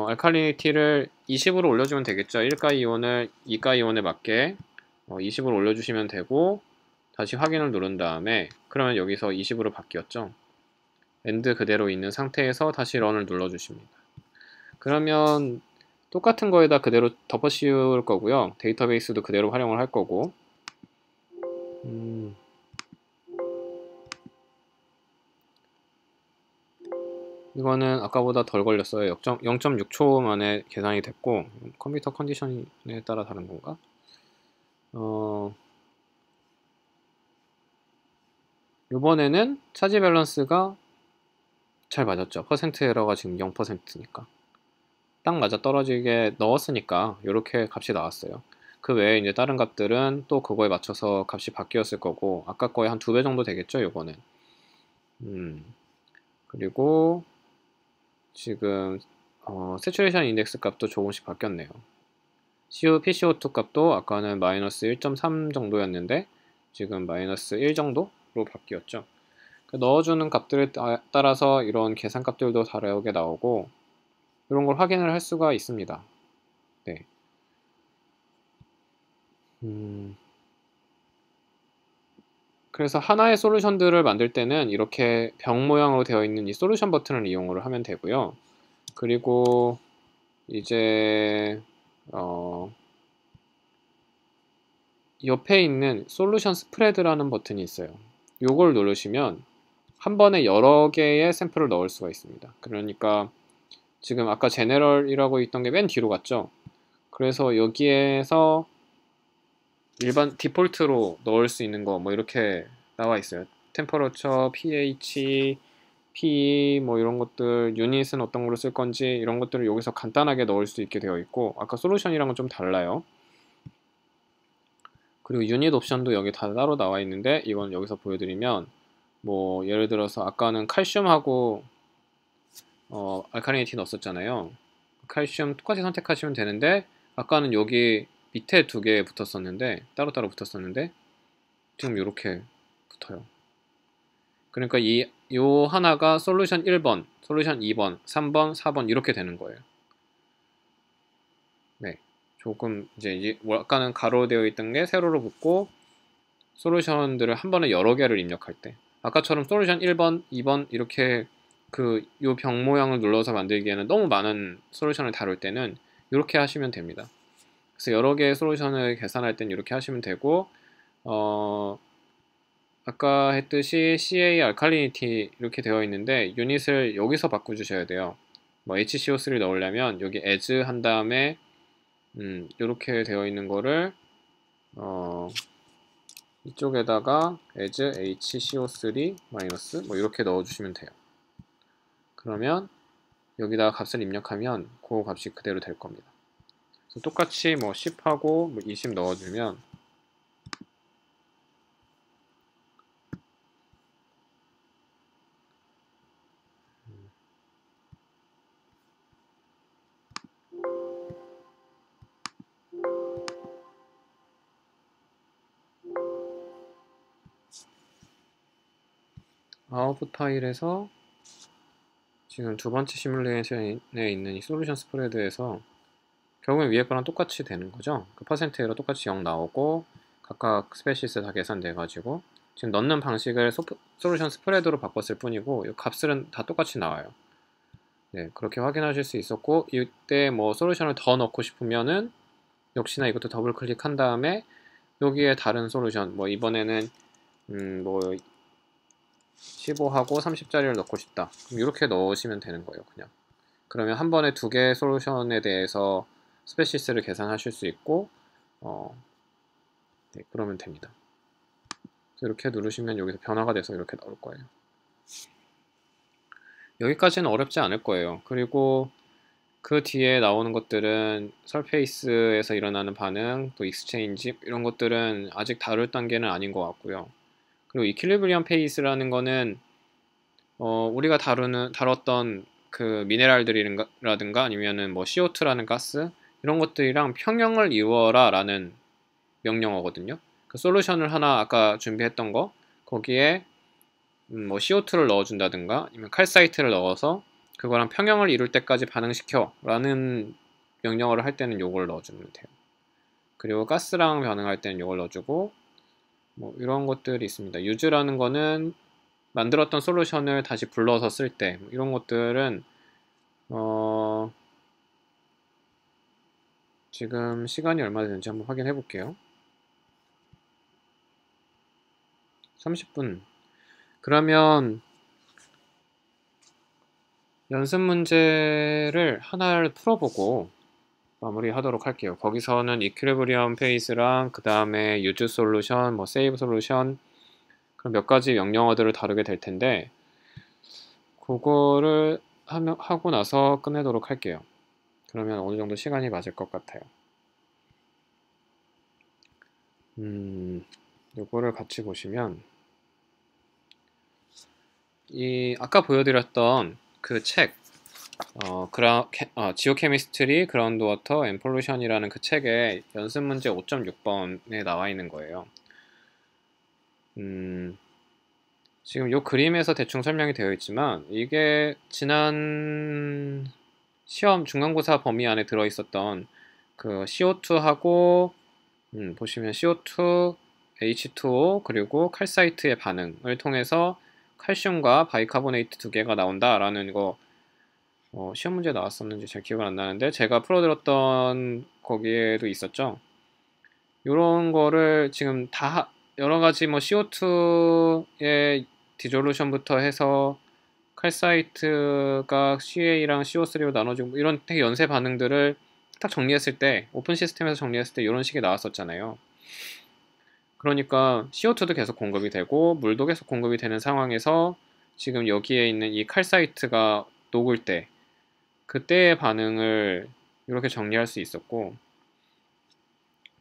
알칼리니티를 20으로 올려주면 되겠죠. 1가 이온을 2가 이온에 맞게 20으로 올려주시면 되고 다시 확인을 누른 다음에 그러면 여기서 20으로 바뀌었죠. 엔드 그대로 있는 상태에서 다시 런을 눌러주십니다. 그러면 똑같은 거에다 그대로 덮어 씌울 거고요. 데이터베이스도 그대로 활용을 할 거고 이거는 아까보다 덜 걸렸어요. 0.6초 만에 계산이 됐고 컴퓨터 컨디션에 따라 다른 건가? 이번에는 차지 밸런스가 잘 맞았죠. 퍼센트 에러가 지금 0%니까 딱 맞아 떨어지게 넣었으니까 이렇게 값이 나왔어요. 그 외에 이제 다른 값들은 또 그거에 맞춰서 값이 바뀌었을 거고 아까 거의 한 2배 정도 되겠죠. 요거는 그리고 지금 세츄레이션 인덱스 값도 조금씩 바뀌었네요. PCO2 값도 아까는 마이너스 1.3 정도였는데 지금 마이너스 1 정도로 바뀌었죠. 넣어주는 값들에 따라서 이런 계산 값들도 다르게 나오고 이런 걸 확인을 할 수가 있습니다. 네. 그래서 하나의 솔루션들을 만들 때는 이렇게 병 모양으로 되어 있는 이 솔루션 버튼을 이용을 하면 되고요. 그리고 이제 옆에 있는 솔루션 스프레드라는 버튼이 있어요. 요걸 누르시면 한 번에 여러 개의 샘플을 넣을 수가 있습니다. 그러니까 지금 아까 제네럴이라고 있던 게 맨 뒤로 갔죠. 그래서 여기에서 일반 디폴트로 넣을 수 있는 거 뭐 이렇게 나와 있어요. 템퍼러처, pH, P 뭐 이런 것들, 유닛은 어떤 걸로 쓸 건지 이런 것들을 여기서 간단하게 넣을 수 있게 되어 있고 아까 솔루션이랑은 좀 달라요. 그리고 유닛 옵션도 여기 다 따로 나와 있는데 이건 여기서 보여드리면 뭐 예를 들어서 아까는 칼슘하고 알칼리니티 넣었잖아요. 칼슘 똑같이 선택하시면 되는데 아까는 여기 밑에 2개 붙었었는데 따로따로 붙었었는데 지금 이렇게 붙어요. 그러니까 요 하나가 솔루션 1번, 솔루션 2번, 3번, 4번 이렇게 되는 거예요. 네, 조금 이제 아까는 가로 되어 있던 게 세로로 붙고 솔루션들을 한 번에 여러 개를 입력할 때 아까처럼 솔루션 1번, 2번 이렇게 요 병 모양을 눌러서 만들기에는 너무 많은 솔루션을 다룰 때는 이렇게 하시면 됩니다. 그래서 여러 개의 솔루션을 계산할 땐 이렇게 하시면 되고, 아까 했듯이 CA 알칼리니티 이렇게 되어 있는데 유닛을 여기서 바꿔주셔야 돼요. 뭐 HCO3 넣으려면 여기 as 한 다음에 이렇게 되어 있는 거를 이쪽에다가 as HCO3 마이너스 뭐 이렇게 넣어주시면 돼요. 그러면 여기다가 값을 입력하면 그 값이 그대로 될 겁니다. 그래서 똑같이 뭐 10하고 뭐 20 넣어주면 아웃풋 파일에서 지금 두 번째 시뮬레이션에 있는 이 솔루션 스프레드에서 결국엔 위에 거랑 똑같이 되는 거죠. 그 퍼센트로 똑같이 0 나오고 각각 스페시스 다 계산돼 가지고 지금 넣는 방식을 솔루션 스프레드로 바꿨을 뿐이고 이 값들은 다 똑같이 나와요. 네, 그렇게 확인하실 수 있었고 이때 뭐 솔루션을 더 넣고 싶으면은 역시나 이것도 더블 클릭한 다음에 여기에 다른 솔루션 뭐 이번에는 뭐 15하고 30짜리를 넣고 싶다. 그럼 이렇게 넣으시면 되는 거예요, 그냥. 그러면 한 번에 두 개의 솔루션에 대해서 스페시스를 계산하실 수 있고, 네, 그러면 됩니다. 이렇게 누르시면 여기서 변화가 돼서 이렇게 나올 거예요. 여기까지는 어렵지 않을 거예요. 그리고 그 뒤에 나오는 것들은 설페이스에서 일어나는 반응, 또 익스체인지 이런 것들은 아직 다룰 단계는 아닌 것 같고요. 그리고 이퀄리브리엄 페이스라는 거는 우리가 다뤘던 그 미네랄들이라든가 아니면은 뭐 CO2라는 가스 이런 것들이랑 평형을 이루어라 라는 명령어거든요. 그 솔루션을 하나 아까 준비했던 거 거기에 뭐 CO2를 넣어준다든가 아니면 칼사이트를 넣어서 그거랑 평형을 이룰 때까지 반응시켜 라는 명령어를 할 때는 요걸 넣어주면 돼요. 그리고 가스랑 반응할 때는 요걸 넣어주고 뭐 이런 것들이 있습니다. 유즈라는 거는 만들었던 솔루션을 다시 불러서 쓸 때 이런 것들은 지금 시간이 얼마 되는지 한번 확인해 볼게요. 30분. 그러면 연습 문제를 하나를 풀어보고 마무리하도록 할게요. 거기서는 이퀄리브리엄 페이스랑 그 다음에 유즈 솔루션, 뭐 세이브 솔루션 그런 몇 가지 명령어들을 다루게 될 텐데 그거를 하고 나서 끝내도록 할게요. 그러면 어느 정도 시간이 맞을 것 같아요. 요거를 같이 보시면 이 아까 보여드렸던 그 책 지오케미스트리 그라운드 워터 앤 폴루션이라는 그 책에 연습 문제 5.6번에 나와 있는 거예요. 지금 요 그림에서 대충 설명이 되어 있지만 이게 지난 시험 중간고사 범위 안에 들어 있었던 그 CO2하고 보시면 CO2, H2O 그리고 칼사이트의 반응을 통해서 칼슘과 바이카보네이트 두 개가 나온다라는 거 시험 문제 나왔었는지 잘 기억은 안 나는데 제가 풀어드렸던 거기에도 있었죠. 이런 거를 지금 다 여러 가지 뭐 CO2의 디졸루션부터 해서 칼사이트가 CA랑 CO3로 나눠지고 이런 되게 연쇄 반응들을 딱 정리했을 때 오픈 시스템에서 정리했을 때 이런 식이 나왔었잖아요. 그러니까 CO2도 계속 공급이 되고 물도 계속 공급이 되는 상황에서 지금 여기에 있는 이 칼사이트가 녹을 때 그때의 반응을 이렇게 정리할 수 있었고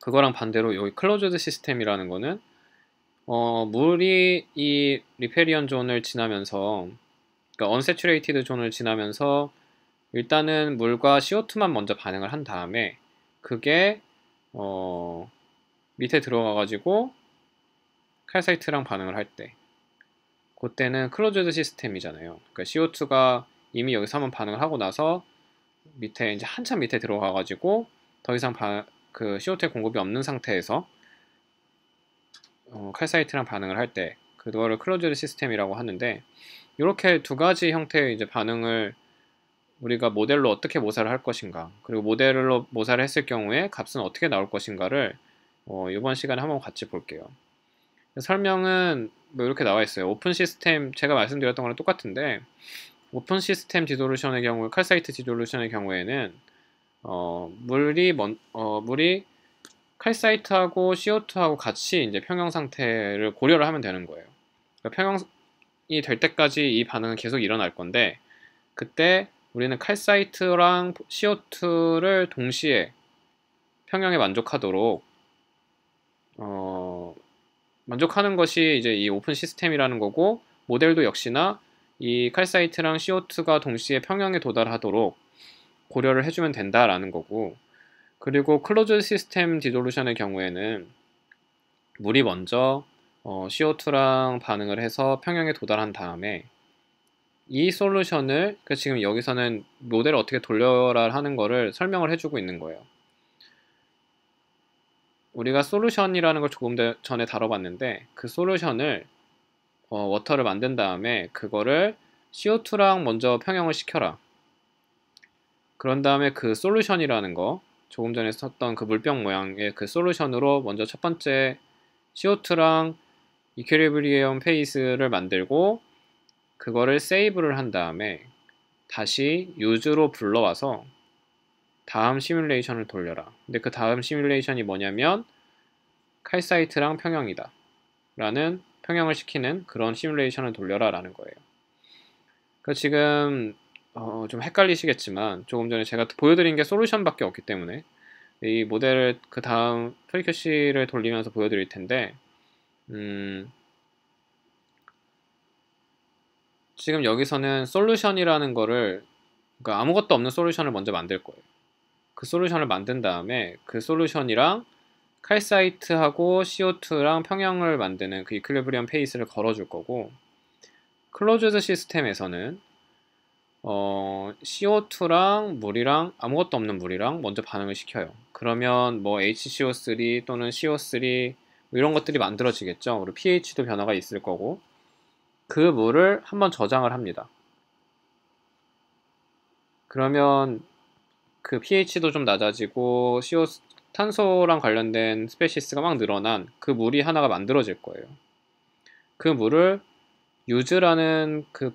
그거랑 반대로 여기 클로즈드 시스템이라는 거는 물이 이 리페리언 존을 지나면서 그러니까 언세츄레이티드 존을 지나면서 일단은 물과 CO2만 먼저 반응을 한 다음에 그게 밑에 들어가 가지고 칼사이트랑 반응을 할 때 그때는 클로즈드 시스템이잖아요. 그러니까 CO2가 이미 여기서 한번 반응을 하고 나서 밑에 이제 한참 밑에 들어가 가지고 더 이상 그 CO2의 공급이 없는 상태에서 칼사이트랑 반응을 할 때 그거를 클로즈드 시스템이라고 하는데, 이렇게 두 가지 형태의 이제 반응을 우리가 모델로 어떻게 모사를 할 것인가, 그리고 모델로 모사를 했을 경우에 값은 어떻게 나올 것인가를 이번 시간에 한번 같이 볼게요. 설명은 뭐 이렇게 나와 있어요. 오픈 시스템, 제가 말씀드렸던 거랑 똑같은데, 오픈 시스템 디솔루션의 경우, 칼사이트 디솔루션의 경우에는 물이 칼사이트하고 CO2하고 같이 이제 평형 상태를 고려를 하면 되는 거예요. 그러니까 평형이 될 때까지 이 반응은 계속 일어날 건데, 그때 우리는 칼사이트랑 CO2를 동시에 평형에 만족하도록 만족하는 것이 이제 이 오픈 시스템이라는 거고, 모델도 역시나 이 칼사이트랑 CO2가 동시에 평형에 도달하도록 고려를 해주면 된다라는 거고, 그리고 클로즈 시스템 디솔루션의 경우에는 물이 먼저 CO2랑 반응을 해서 평형에 도달한 다음에 이 솔루션을, 그러니까 지금 여기서는 모델을 어떻게 돌려라 하는 거를 설명을 해주고 있는 거예요. 우리가 솔루션이라는 걸 조금 전에 다뤄봤는데, 그 솔루션을 워터를 만든 다음에 그거를 CO2랑 먼저 평형을 시켜라. 그런 다음에 그 솔루션이라는 거, 조금 전에 썼던 그 물병 모양의 그 솔루션으로 먼저 첫 번째 CO2랑 이퀄리브리엄 페이스를 만들고, 그거를 세이브를 한 다음에 다시 유즈로 불러와서 다음 시뮬레이션을 돌려라. 근데 그 다음 시뮬레이션이 뭐냐면 칼사이트랑 평형이다 라는, 평형을 시키는 그런 시뮬레이션을 돌려라 라는 거예요. 그러니까 지금 좀 헷갈리시겠지만, 조금 전에 제가 보여드린 게 솔루션밖에 없기 때문에 이 모델을 그 다음 프리큐시를 돌리면서 보여드릴 텐데, 지금 여기서는 솔루션이라는 거를, 그러니까 아무것도 없는 솔루션을 먼저 만들 거예요. 그 솔루션을 만든 다음에 그 솔루션이랑 칼사이트하고 CO2랑 평형을 만드는 그 이퀄리브리엄 페이스를 걸어줄 거고, 클로즈드 시스템에서는 CO2랑 물이랑, 아무것도 없는 물이랑 먼저 반응을 시켜요. 그러면 뭐 HCO3 또는 CO3 뭐 이런 것들이 만들어지겠죠. 그리고 pH도 변화가 있을 거고, 그 물을 한번 저장을 합니다. 그러면 그 pH도 좀 낮아지고 탄소랑 관련된 스페시스가 막 늘어난 그 물이 하나가 만들어질 거예요. 그 물을 유즈라는 그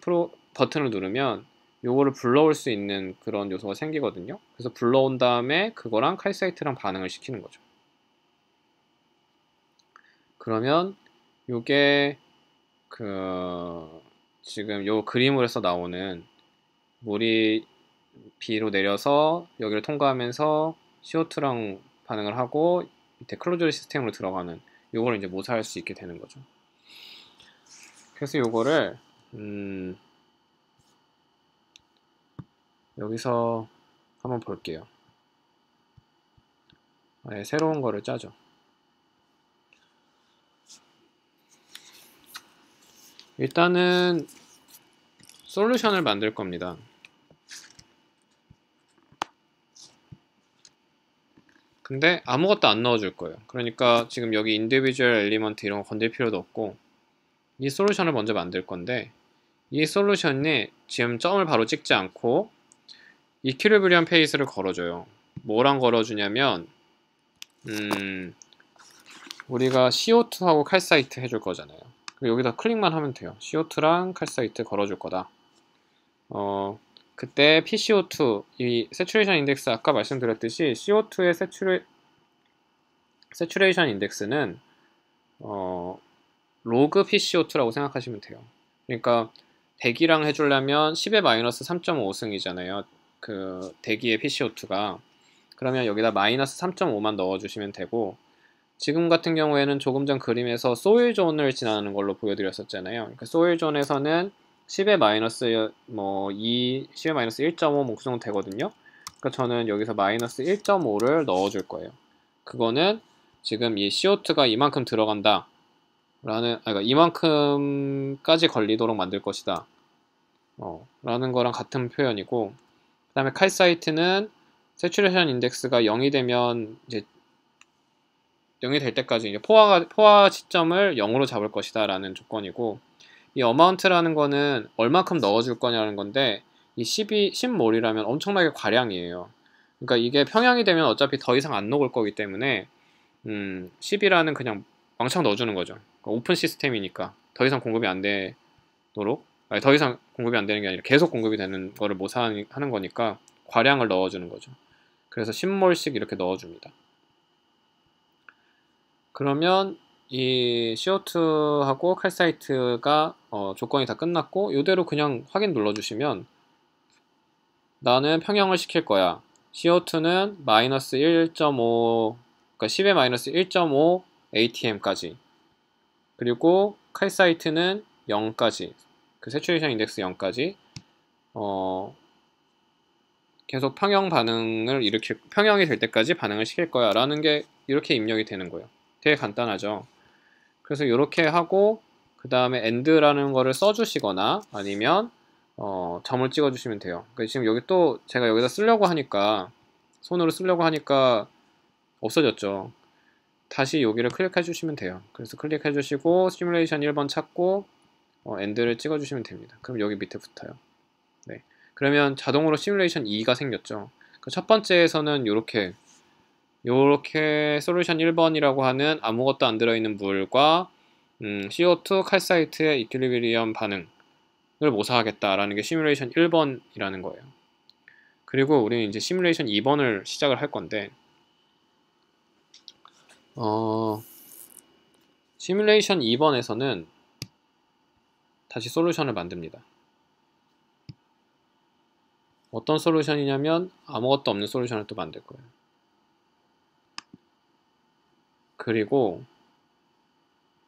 버튼을 누르면 요거를 불러올 수 있는 그런 요소가 생기거든요. 그래서 불러온 다음에 그거랑 칼사이트랑 반응을 시키는 거죠. 그러면 요게 지금 요 그림으로서 나오는 물이 B로 내려서 여기를 통과하면서 CO2랑 반응을 하고 밑에 클로즈드 시스템으로 들어가는 요거를 이제 모사할 수 있게 되는 거죠. 그래서 요거를 여기서 한번 볼게요. 네, 새로운 거를 짜죠. 일단은 솔루션을 만들 겁니다. 근데 아무것도 안 넣어줄 거예요. 그러니까 지금 여기 인디비주얼 엘리먼트 이런 거 건들 필요도 없고, 이 솔루션을 먼저 만들 건데, 이 솔루션에 지금 점을 바로 찍지 않고 이퀄리브리엄 페이스를 걸어줘요. 뭐랑 걸어주냐면 우리가 CO2하고 칼사이트 해줄 거잖아요. 여기다 클릭만 하면 돼요. CO2랑 칼사이트 걸어줄 거다. 그때 PCO2, 이 세츄레이션 인덱스 아까 말씀드렸듯이 CO2의 세츄레이션 인덱스는 로그 PCO2라고 생각하시면 돼요. 그러니까 대기랑 해주려면 10의 마이너스 3.5승이잖아요. 그 대기의 PCO2가. 그러면 여기다 마이너스 3.5만 넣어주시면 되고, 지금 같은 경우에는 조금 전 그림에서 소일존을 지나는 걸로 보여드렸었잖아요. 그러니까 소일존에서는 10의 마이너스 10의 마이너스 1.5 뭐 그 정도 되거든요. 그러니까 저는 여기서 마이너스 1.5를 넣어줄 거예요. 그거는 지금 이 CO2가 이만큼 들어간다 그러니까 이만큼까지 걸리도록 만들 것이다 라는 거랑 같은 표현이고, 그 다음에 칼사이트는 세츄레이션 인덱스가 0이 되면 이제 0이 될 때까지 이제 포화 시점을 0으로 잡을 것이다 라는 조건이고, 이 amount라는 거는 얼마큼 넣어줄 거냐는 건데, 이 10몰이라면 엄청나게 과량이에요. 그러니까 이게 평양이 되면 어차피 더 이상 안 녹을 거기 때문에 10이라는 그냥 왕창 넣어주는 거죠. 그러니까 오픈 시스템이니까 더 이상 공급이 안 되도록, 아니, 더 이상 공급이 안 되는 게 아니라 계속 공급이 되는 거를 못 하는 거니까 과량을 넣어주는 거죠. 그래서 10몰씩 이렇게 넣어줍니다. 그러면 이 CO2하고 칼사이트가 조건이 다 끝났고, 이대로 그냥 확인 눌러주시면 나는 평형을 시킬 거야. CO2는 마이너스 1.5, 그러니까 10의 마이너스 1.5 atm까지, 그리고 칼사이트는 0까지, 그 세츄레이션 인덱스 0까지 계속 평형 반응을 평형이 될 때까지 반응을 시킬 거야 라는 게 이렇게 입력이 되는 거예요. 되게 간단하죠. 그래서 이렇게 하고 그 다음에 end라는 거를 써주시거나 아니면 점을 찍어주시면 돼요. 그러니까 지금 여기 또 제가 여기다 쓰려고 하니까, 손으로 쓰려고 하니까 없어졌죠. 다시 여기를 클릭해 주시면 돼요. 그래서 클릭해 주시고 시뮬레이션 1번 찾고 end를 찍어 주시면 됩니다. 그럼 여기 밑에 붙어요. 네. 그러면 자동으로 시뮬레이션 2가 생겼죠. 첫 번째에서는 요렇게 솔루션 1번이라고 하는 아무것도 안 들어있는 물과 CO2 칼사이트의 이퀄리브리엄 반응을 모사하겠다라는 게 시뮬레이션 1번이라는 거예요. 그리고 우리는 이제 시뮬레이션 2번을 시작을 할 건데, 시뮬레이션 2번에서는 다시 솔루션을 만듭니다. 어떤 솔루션이냐면 아무것도 없는 솔루션을 또 만들 거예요. 그리고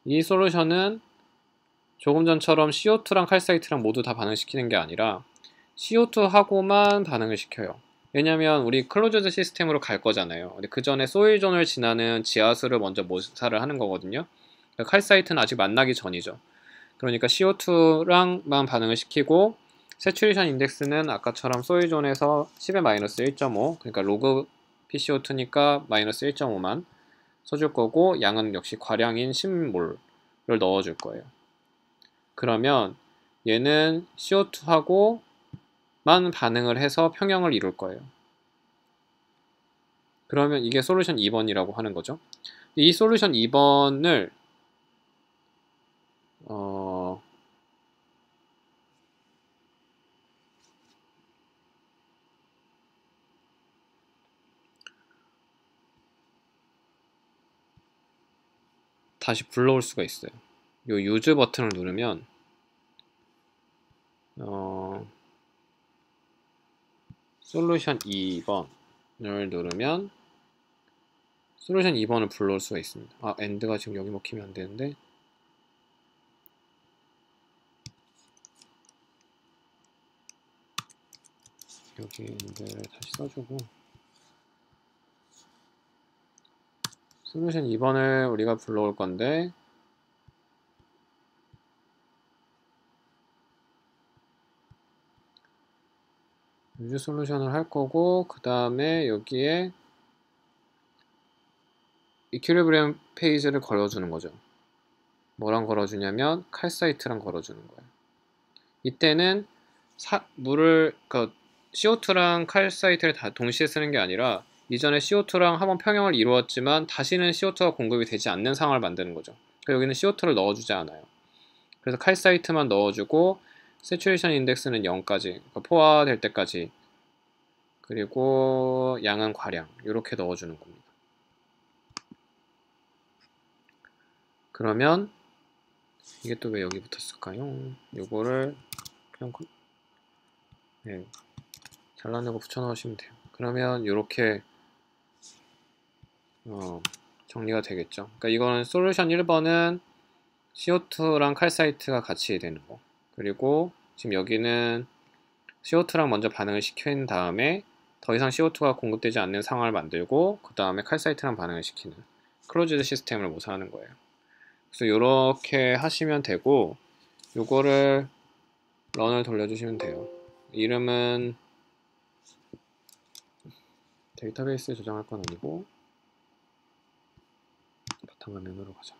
이 솔루션은 조금 전처럼 CO2랑 칼사이트랑 모두 다 반응시키는 게 아니라 CO2하고만 반응을 시켜요. 왜냐면 우리 클로즈드 시스템으로 갈 거잖아요. 근데 그 전에 소일존을 지나는 지하수를 먼저 모사를 하는 거거든요. 그러니까 칼사이트는 아직 만나기 전이죠. 그러니까 CO2랑만 반응을 시키고, 세츄레이션 인덱스는 아까처럼 소일존에서 10의 마이너스 1.5, 그러니까 로그 PCO2니까 마이너스 1.5만 써줄 거고, 양은 역시 과량인 10몰을 넣어줄 거예요. 그러면 얘는 CO2하고만 반응을 해서 평형을 이룰 거예요. 그러면 이게 솔루션 2번이라고 하는 거죠. 이 솔루션 2번을 다시 불러올 수가 있어요. 요 유즈 버튼을 누르면 솔루션 2번을 누르면 솔루션 2번을 불러올 수가 있습니다. end가 지금 여기 먹히면 안 되는데, 여기 end를 다시 써주고, 솔루션 2번을 우리가 불러올 건데, 유즈 솔루션을 할 거고, 그 다음에 여기에 이퀄리브리엄 페이지를 걸어주는 거죠. 뭐랑 걸어주냐면 칼사이트랑 걸어주는 거예요. 이때는 CO2랑 칼사이트를 다 동시에 쓰는 게 아니라 이전에 CO2랑 한번 평형을 이루었지만 다시는 CO2가 공급이 되지 않는 상황을 만드는 거죠. 그러니까 여기는 CO2를 넣어주지 않아요. 그래서 칼사이트만 넣어주고, 세츄레이션 인덱스는 0까지, 그러니까 포화될 때까지, 그리고 양은 과량, 이렇게 넣어주는 겁니다. 그러면 이게 또 왜 여기 붙었을까요? 요거를 그냥 잘라내고 붙여넣으시면 돼요. 그러면 이렇게 정리가 되겠죠. 그러니까 이거는 솔루션 1번은 CO2랑 칼사이트가 같이 되는 거, 그리고 지금 여기는 CO2랑 먼저 반응을 시킨 다음에 더 이상 CO2가 공급되지 않는 상황을 만들고, 그 다음에 칼사이트랑 반응을 시키는 클로즈드 시스템을 모사하는 거예요. 그래서 이렇게 하시면 되고, 요거를 런을 돌려주시면 돼요. 이름은 데이터베이스에 저장할 건 아니고 바탕화면으로 가자.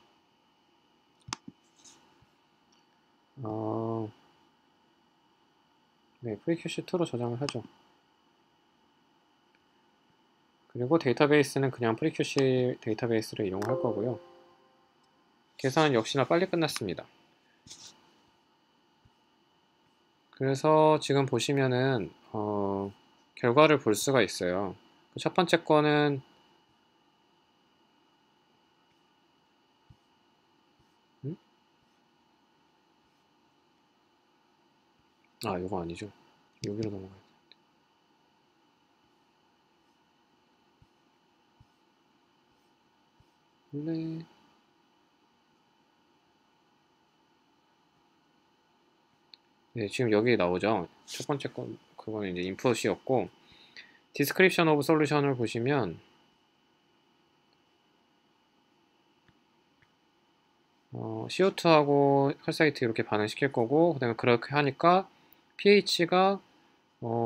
네, 프리큐시2로 저장을 하죠. 그리고 데이터베이스는 그냥 프리큐시 데이터베이스를 이용할 거고요. 계산은 역시나 빨리 끝났습니다. 그래서 지금 보시면은 결과를 볼 수가 있어요. 첫 번째 거는 이거 아니죠. 여기로 넘어가요. 네. 네, 지금 여기 나오죠. 첫 번째 거 그거는 이제 인풋이었고, description of solution을 보시면 CO2하고 칼사이트 이렇게 반응시킬 거고, 그 다음에 그렇게 하니까 pH가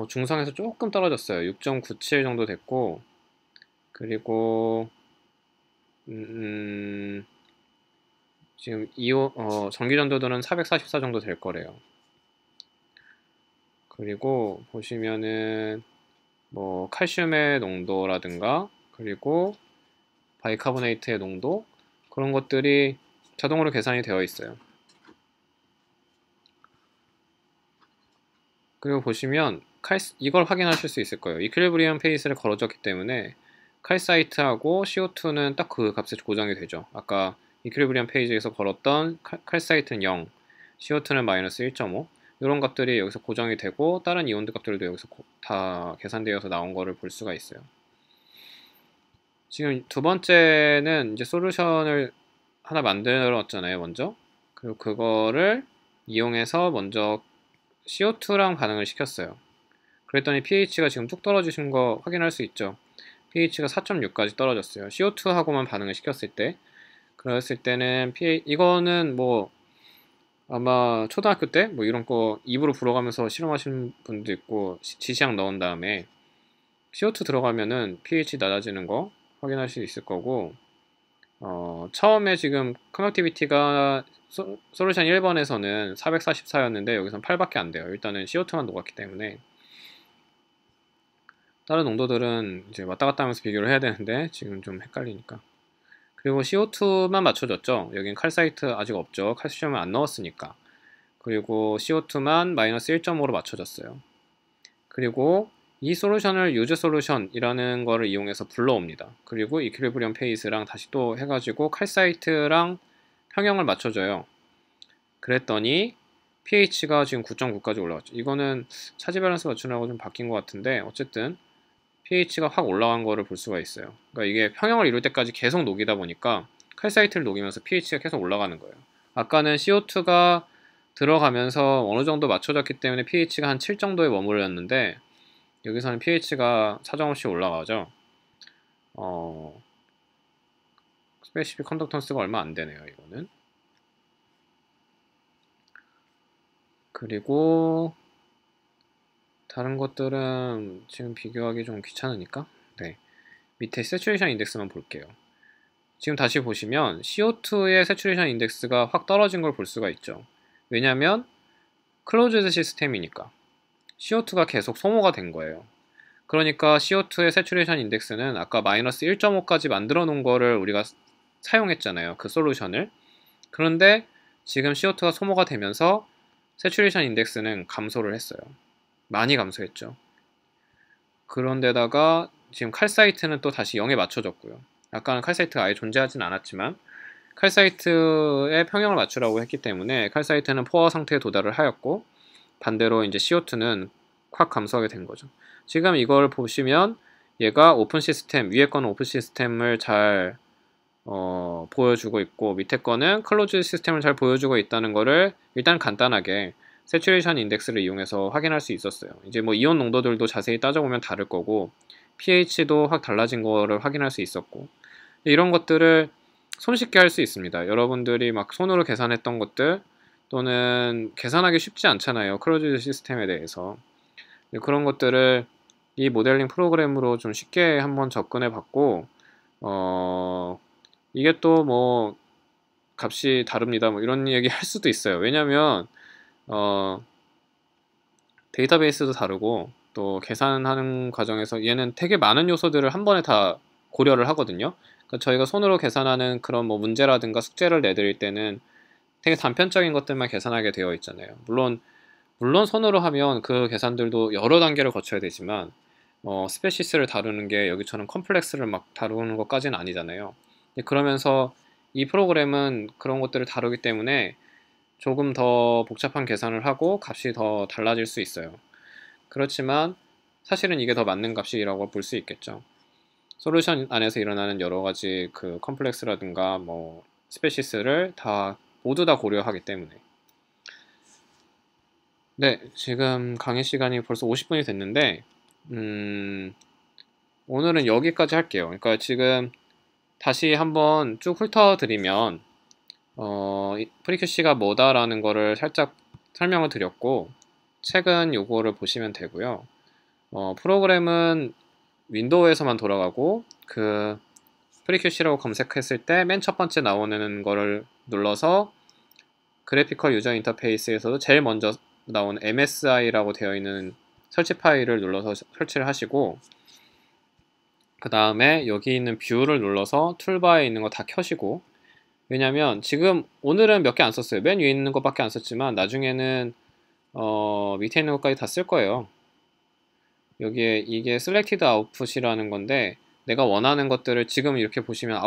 중성에서 조금 떨어졌어요. 6.97 정도 됐고, 그리고 지금 전기 전도도는 444 정도 될 거래요. 그리고 보시면은 뭐 칼슘의 농도라든가 그리고 바이카보네이트의 농도, 그런 것들이 자동으로 계산이 되어 있어요. 그리고 보시면 이걸 확인하실 수 있을 거예요. 이퀄리브리엄 페이스를 걸어줬기 때문에 칼사이트하고 CO2는 딱 그 값에 고정이 되죠. 아까 이퀄리브리엄 페이지에서 걸었던 칼사이트는 0, CO2는 마이너스 1.5, 이런 것들이 여기서 고정이 되고 다른 이온드 값들도 여기서 다 계산되어서 나온 거를 볼 수가 있어요. 지금 두 번째는 이제 솔루션을 하나 만들었잖아요, 먼저. 그리고 그거를 이용해서 먼저 CO2랑 반응을 시켰어요. 그랬더니 pH가 지금 뚝 떨어지신 거 확인할 수 있죠. pH가 4.6까지 떨어졌어요. CO2하고만 반응을 시켰을 때. 그랬을 때는 이거는 뭐 아마 초등학교 때 뭐 이런 거 입으로 불어가면서 실험하신 분도 있고, 지시약 넣은 다음에 CO2 들어가면은 pH 낮아지는 거 확인할 수 있을 거고, 처음에 지금 커넥티비티가 솔루션 1번에서는 444였는데 여기서는 8밖에 안 돼요. 일단은 CO2만 녹았기 때문에. 다른 농도들은 이제 왔다 갔다 하면서 비교를 해야 되는데 지금 좀 헷갈리니까. 그리고 CO2만 맞춰줬죠. 여긴 칼사이트 아직 없죠. 칼슘을 안 넣었으니까. 그리고 CO2만 마이너스 1.5로 맞춰졌어요. 그리고 이 솔루션을 유즈 솔루션이라는 거를 이용해서 불러옵니다. 그리고 이퀄리브리엄 페이스랑 다시 또 해가지고 칼사이트랑 평형을 맞춰줘요. 그랬더니 pH가 지금 9.9까지 올라왔죠. 이거는 차지 밸런스 맞추느라고 좀 바뀐 것 같은데 어쨌든 pH가 확 올라간 거를 볼 수가 있어요. 그러니까 이게 평형을 이룰 때까지 계속 녹이다 보니까 칼사이트를 녹이면서 pH가 계속 올라가는 거예요. 아까는 CO2가 들어가면서 어느 정도 맞춰졌기 때문에 pH가 한 7 정도에 머물렀는데 여기서는 pH가 사정없이 올라가죠. 스페시픽 컨덕턴스가 얼마 안 되네요, 이거는. 그리고 다른 것들은 지금 비교하기 좀 귀찮으니까 네, 밑에 세츄레이션 인덱스만 볼게요. 지금 다시 보시면 CO2의 세츄레이션 인덱스가 확 떨어진 걸 볼 수가 있죠. 왜냐면 클로즈드 시스템이니까 CO2가 계속 소모가 된 거예요. 그러니까 CO2의 세츄레이션 인덱스는 아까 마이너스 1.5까지 만들어 놓은 거를 우리가 사용했잖아요. 그 솔루션을. 그런데 지금 CO2가 소모가 되면서 세츄레이션 인덱스는 감소를 했어요. 많이 감소했죠. 그런데다가 지금 칼사이트는 또 다시 0에 맞춰졌고요. 아까는 칼사이트가 아예 존재하진 않았지만 칼사이트의 평형을 맞추라고 했기 때문에 칼사이트는 포화 상태에 도달을 하였고, 반대로 이제 CO2는 확 감소하게 된 거죠. 지금 이걸 보시면 얘가 오픈 시스템, 위에 거는 오픈 시스템을 잘 보여주고 있고 밑에 거는 클로즈 시스템을 잘 보여주고 있다는 거를 일단 간단하게 세츄레이션 인덱스를 이용해서 확인할 수 있었어요. 이제 뭐 이온 농도들도 자세히 따져보면 다를 거고 pH도 확 달라진 거를 확인할 수 있었고, 이런 것들을 손쉽게 할 수 있습니다. 여러분들이 막 손으로 계산했던 것들 또는 계산하기 쉽지 않잖아요. 클로즈 시스템에 대해서. 그런 것들을 이 모델링 프로그램으로 좀 쉽게 한번 접근해 봤고, 이게 또 뭐 값이 다릅니다. 뭐 이런 얘기 할 수도 있어요. 왜냐면 어, 데이터베이스도 다르고 또 계산하는 과정에서 얘는 되게 많은 요소들을 한 번에 다 고려를 하거든요. 그러니까 저희가 손으로 계산하는 그런 뭐 문제라든가 숙제를 내드릴 때는 되게 단편적인 것들만 계산하게 되어 있잖아요. 물론 손으로 하면 그 계산들도 여러 단계를 거쳐야 되지만 스페시스를 다루는 게 여기처럼 컴플렉스를 막 다루는 것까지는 아니잖아요. 그러면서 이 프로그램은 그런 것들을 다루기 때문에 조금 더 복잡한 계산을 하고 값이 더 달라질 수 있어요. 그렇지만 사실은 이게 더 맞는 값이라고 볼 수 있겠죠. 솔루션 안에서 일어나는 여러 가지 그 컴플렉스라든가 뭐 스페시스를 다 모두 다 고려하기 때문에. 네, 지금 강의 시간이 벌써 50분이 됐는데 오늘은 여기까지 할게요. 그러니까 지금 다시 한번 쭉 훑어드리면 프리큐시가 뭐다라는 거를 살짝 설명을 드렸고 책은 요거를 보시면 되고요. 프로그램은 윈도우에서만 돌아가고 그 프리큐시라고 검색했을 때 맨 첫 번째 나오는 거를 눌러서 그래피컬 유저 인터페이스에서도 제일 먼저 나온 MSI라고 되어 있는 설치 파일을 눌러서 설치를 하시고 그 다음에 여기 있는 뷰를 눌러서 툴바에 있는 거 다 켜시고 왜냐면 지금 오늘은 몇 개 안 썼어요. 맨 위에 있는 것밖에 안 썼지만 나중에는 밑에 있는 것까지 다 쓸 거예요. 여기에 이게 selected output이라는 건데 내가 원하는 것들을 지금 이렇게 보시면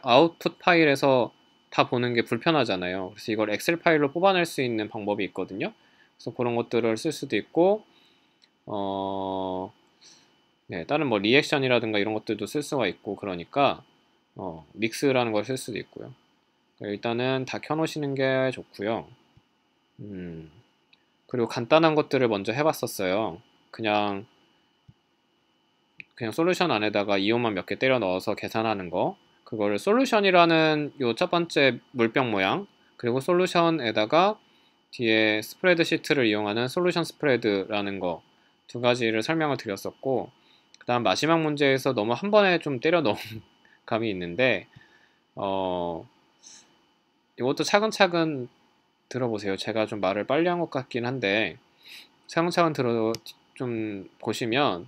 아웃풋 파일에서 다 보는 게 불편하잖아요. 그래서 이걸 엑셀 파일로 뽑아낼 수 있는 방법이 있거든요. 그래서 그런 것들을 쓸 수도 있고 네, 다른 뭐 리액션이라든가 이런 것들도 쓸 수가 있고 그러니까 믹스라는 걸 쓸 수도 있고요. 일단은 다 켜놓으시는 게 좋고요. 그리고 간단한 것들을 먼저 해봤었어요. 그냥 솔루션 안에다가 이온만 몇 개 때려 넣어서 계산하는 거 그거를 솔루션이라는 요 첫 번째 물병 모양 그리고 솔루션에다가 뒤에 스프레드 시트를 이용하는 솔루션 스프레드라는 거 두 가지를 설명을 드렸었고 그 다음 마지막 문제에서 너무 한 번에 좀 때려 넣은 감이 있는데 이것도 차근차근 들어보세요. 제가 좀 말을 빨리 한 것 같긴 한데 차근차근 좀 보시면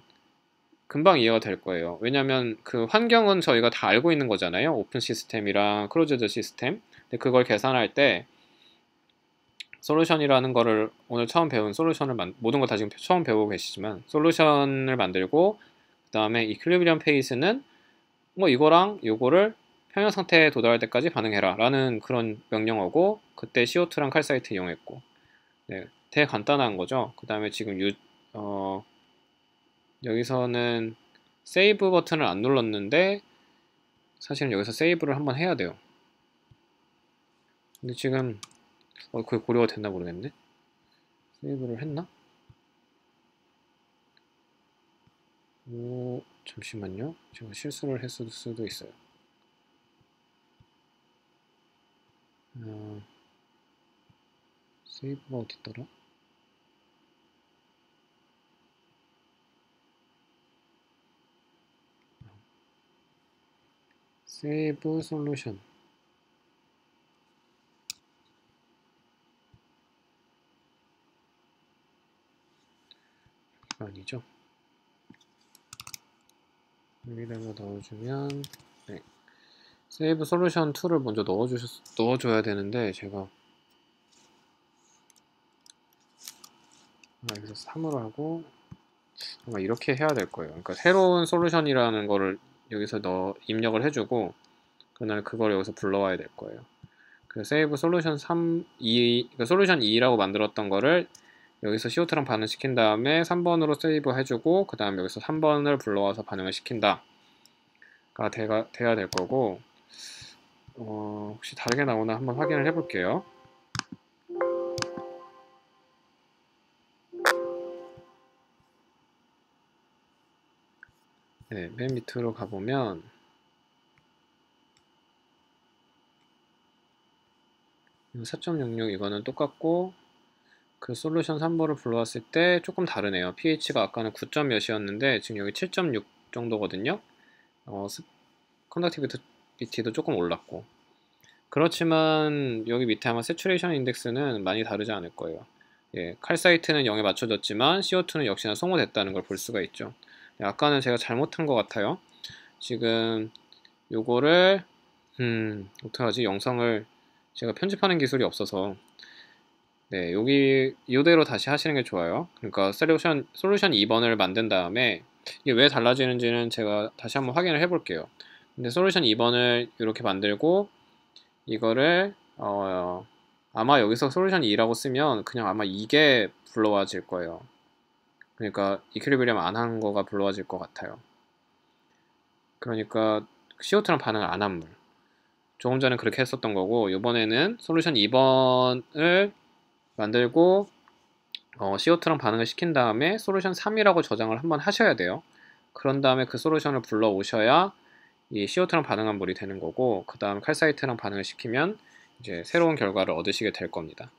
금방 이해가 될 거예요. 왜냐면 그 환경은 저희가 다 알고 있는 거잖아요. 오픈 시스템이랑 클로즈드 시스템. 근데 그걸 계산할 때 솔루션이라는 거를 오늘 처음 배운 모든 거 다 지금 처음 배우고 계시지만 솔루션을 만들고 그 다음에 이퀄리브리엄 페이스는 뭐 이거랑 요거를 평형 상태에 도달할 때까지 반응해라 라는 그런 명령어고 그때 CO2랑 칼사이트 이용했고 네, 되게 간단한 거죠. 그 다음에 지금 여기서는 세이브 버튼을 안 눌렀는데 사실은 여기서 세이브를 한번 해야 돼요. 근데 지금 그게 고려가 됐나 모르겠네. 세이브를 했나? 오, 잠시만요. 제가 실수를 했을 수도 있어요. 세이브가 어디 있더라? 세이브 솔루션 아니죠? 여기다가 넣어주면 네. 세이브 솔루션 2를 먼저 넣어줘야 되는데 제가 여기서 3으로 하고 아마 이렇게 해야 될 거예요. 그러니까 새로운 솔루션이라는 거를 여기서 입력을 해주고 그날 그걸 여기서 불러와야 될 거예요. 그 세이브 솔루션 2, 그러니까 솔루션 2라고 만들었던 거를 여기서 CO2랑 반응시킨 다음에 3번으로 세이브 해주고 그 다음에 여기서 3번을 불러와서 반응을 시킨다 가 돼야 될 거고 혹시 다르게 나오나 한번 확인을 해볼게요. 네, 맨 밑으로 가보면 4.66 이거는 똑같고 그 솔루션 3번을 불러왔을 때 조금 다르네요. pH가 아까는 9점 몇이었는데 지금 여기 7.6 정도거든요. 컨덕티비티 BT도 조금 올랐고. 그렇지만 여기 밑에 아마 세츄레이션 인덱스는 많이 다르지 않을 거예요. 예, 칼사이트는 0에 맞춰졌지만 CO2는 역시나 소모됐다는 걸 볼 수가 있죠. 예, 아까는 제가 잘못한 것 같아요. 지금 요거를 어떡하지? 영상을 제가 편집하는 기술이 없어서 네, 여기 이대로 다시 하시는 게 좋아요. 그러니까 솔루션 2번을 만든 다음에 이게 왜 달라지는지는 제가 다시 한번 확인을 해 볼게요. 근데 솔루션 2번을 이렇게 만들고 이거를 아마 여기서 솔루션 2라고 쓰면 그냥 아마 이게 불러와질 거예요. 그러니까 이퀄리브리엄 안 한 거가 불러와질 것 같아요. 그러니까 CO2랑 반응을 안 한 물. 조금 전에 그렇게 했었던 거고 이번에는 솔루션 2번을 만들고 CO2랑 반응을 시킨 다음에 솔루션 3이라고 저장을 한번 하셔야 돼요. 그런 다음에 그 솔루션을 불러 오셔야 이 CO2랑 반응한 물이 되는 거고 그 다음 칼사이트랑 반응을 시키면 이제 새로운 결과를 얻으시게 될 겁니다.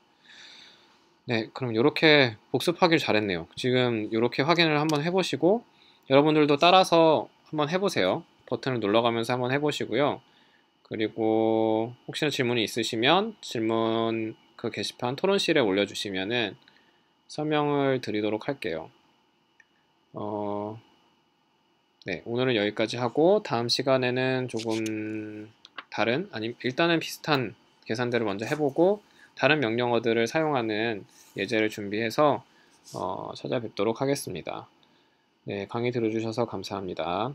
네, 그럼 이렇게 복습하길 잘했네요. 지금 이렇게 확인을 한번 해보시고 여러분들도 따라서 한번 해보세요. 버튼을 눌러가면서 한번 해보시고요. 그리고 혹시나 질문이 있으시면 질문 그 게시판 토론실에 올려주시면은 설명을 드리도록 할게요. 네, 오늘은 여기까지 하고 다음 시간에는 조금 다른, 아니면 일단은 비슷한 계산들을 먼저 해보고 다른 명령어들을 사용하는 예제를 준비해서 찾아뵙도록 하겠습니다. 네, 강의 들어주셔서 감사합니다.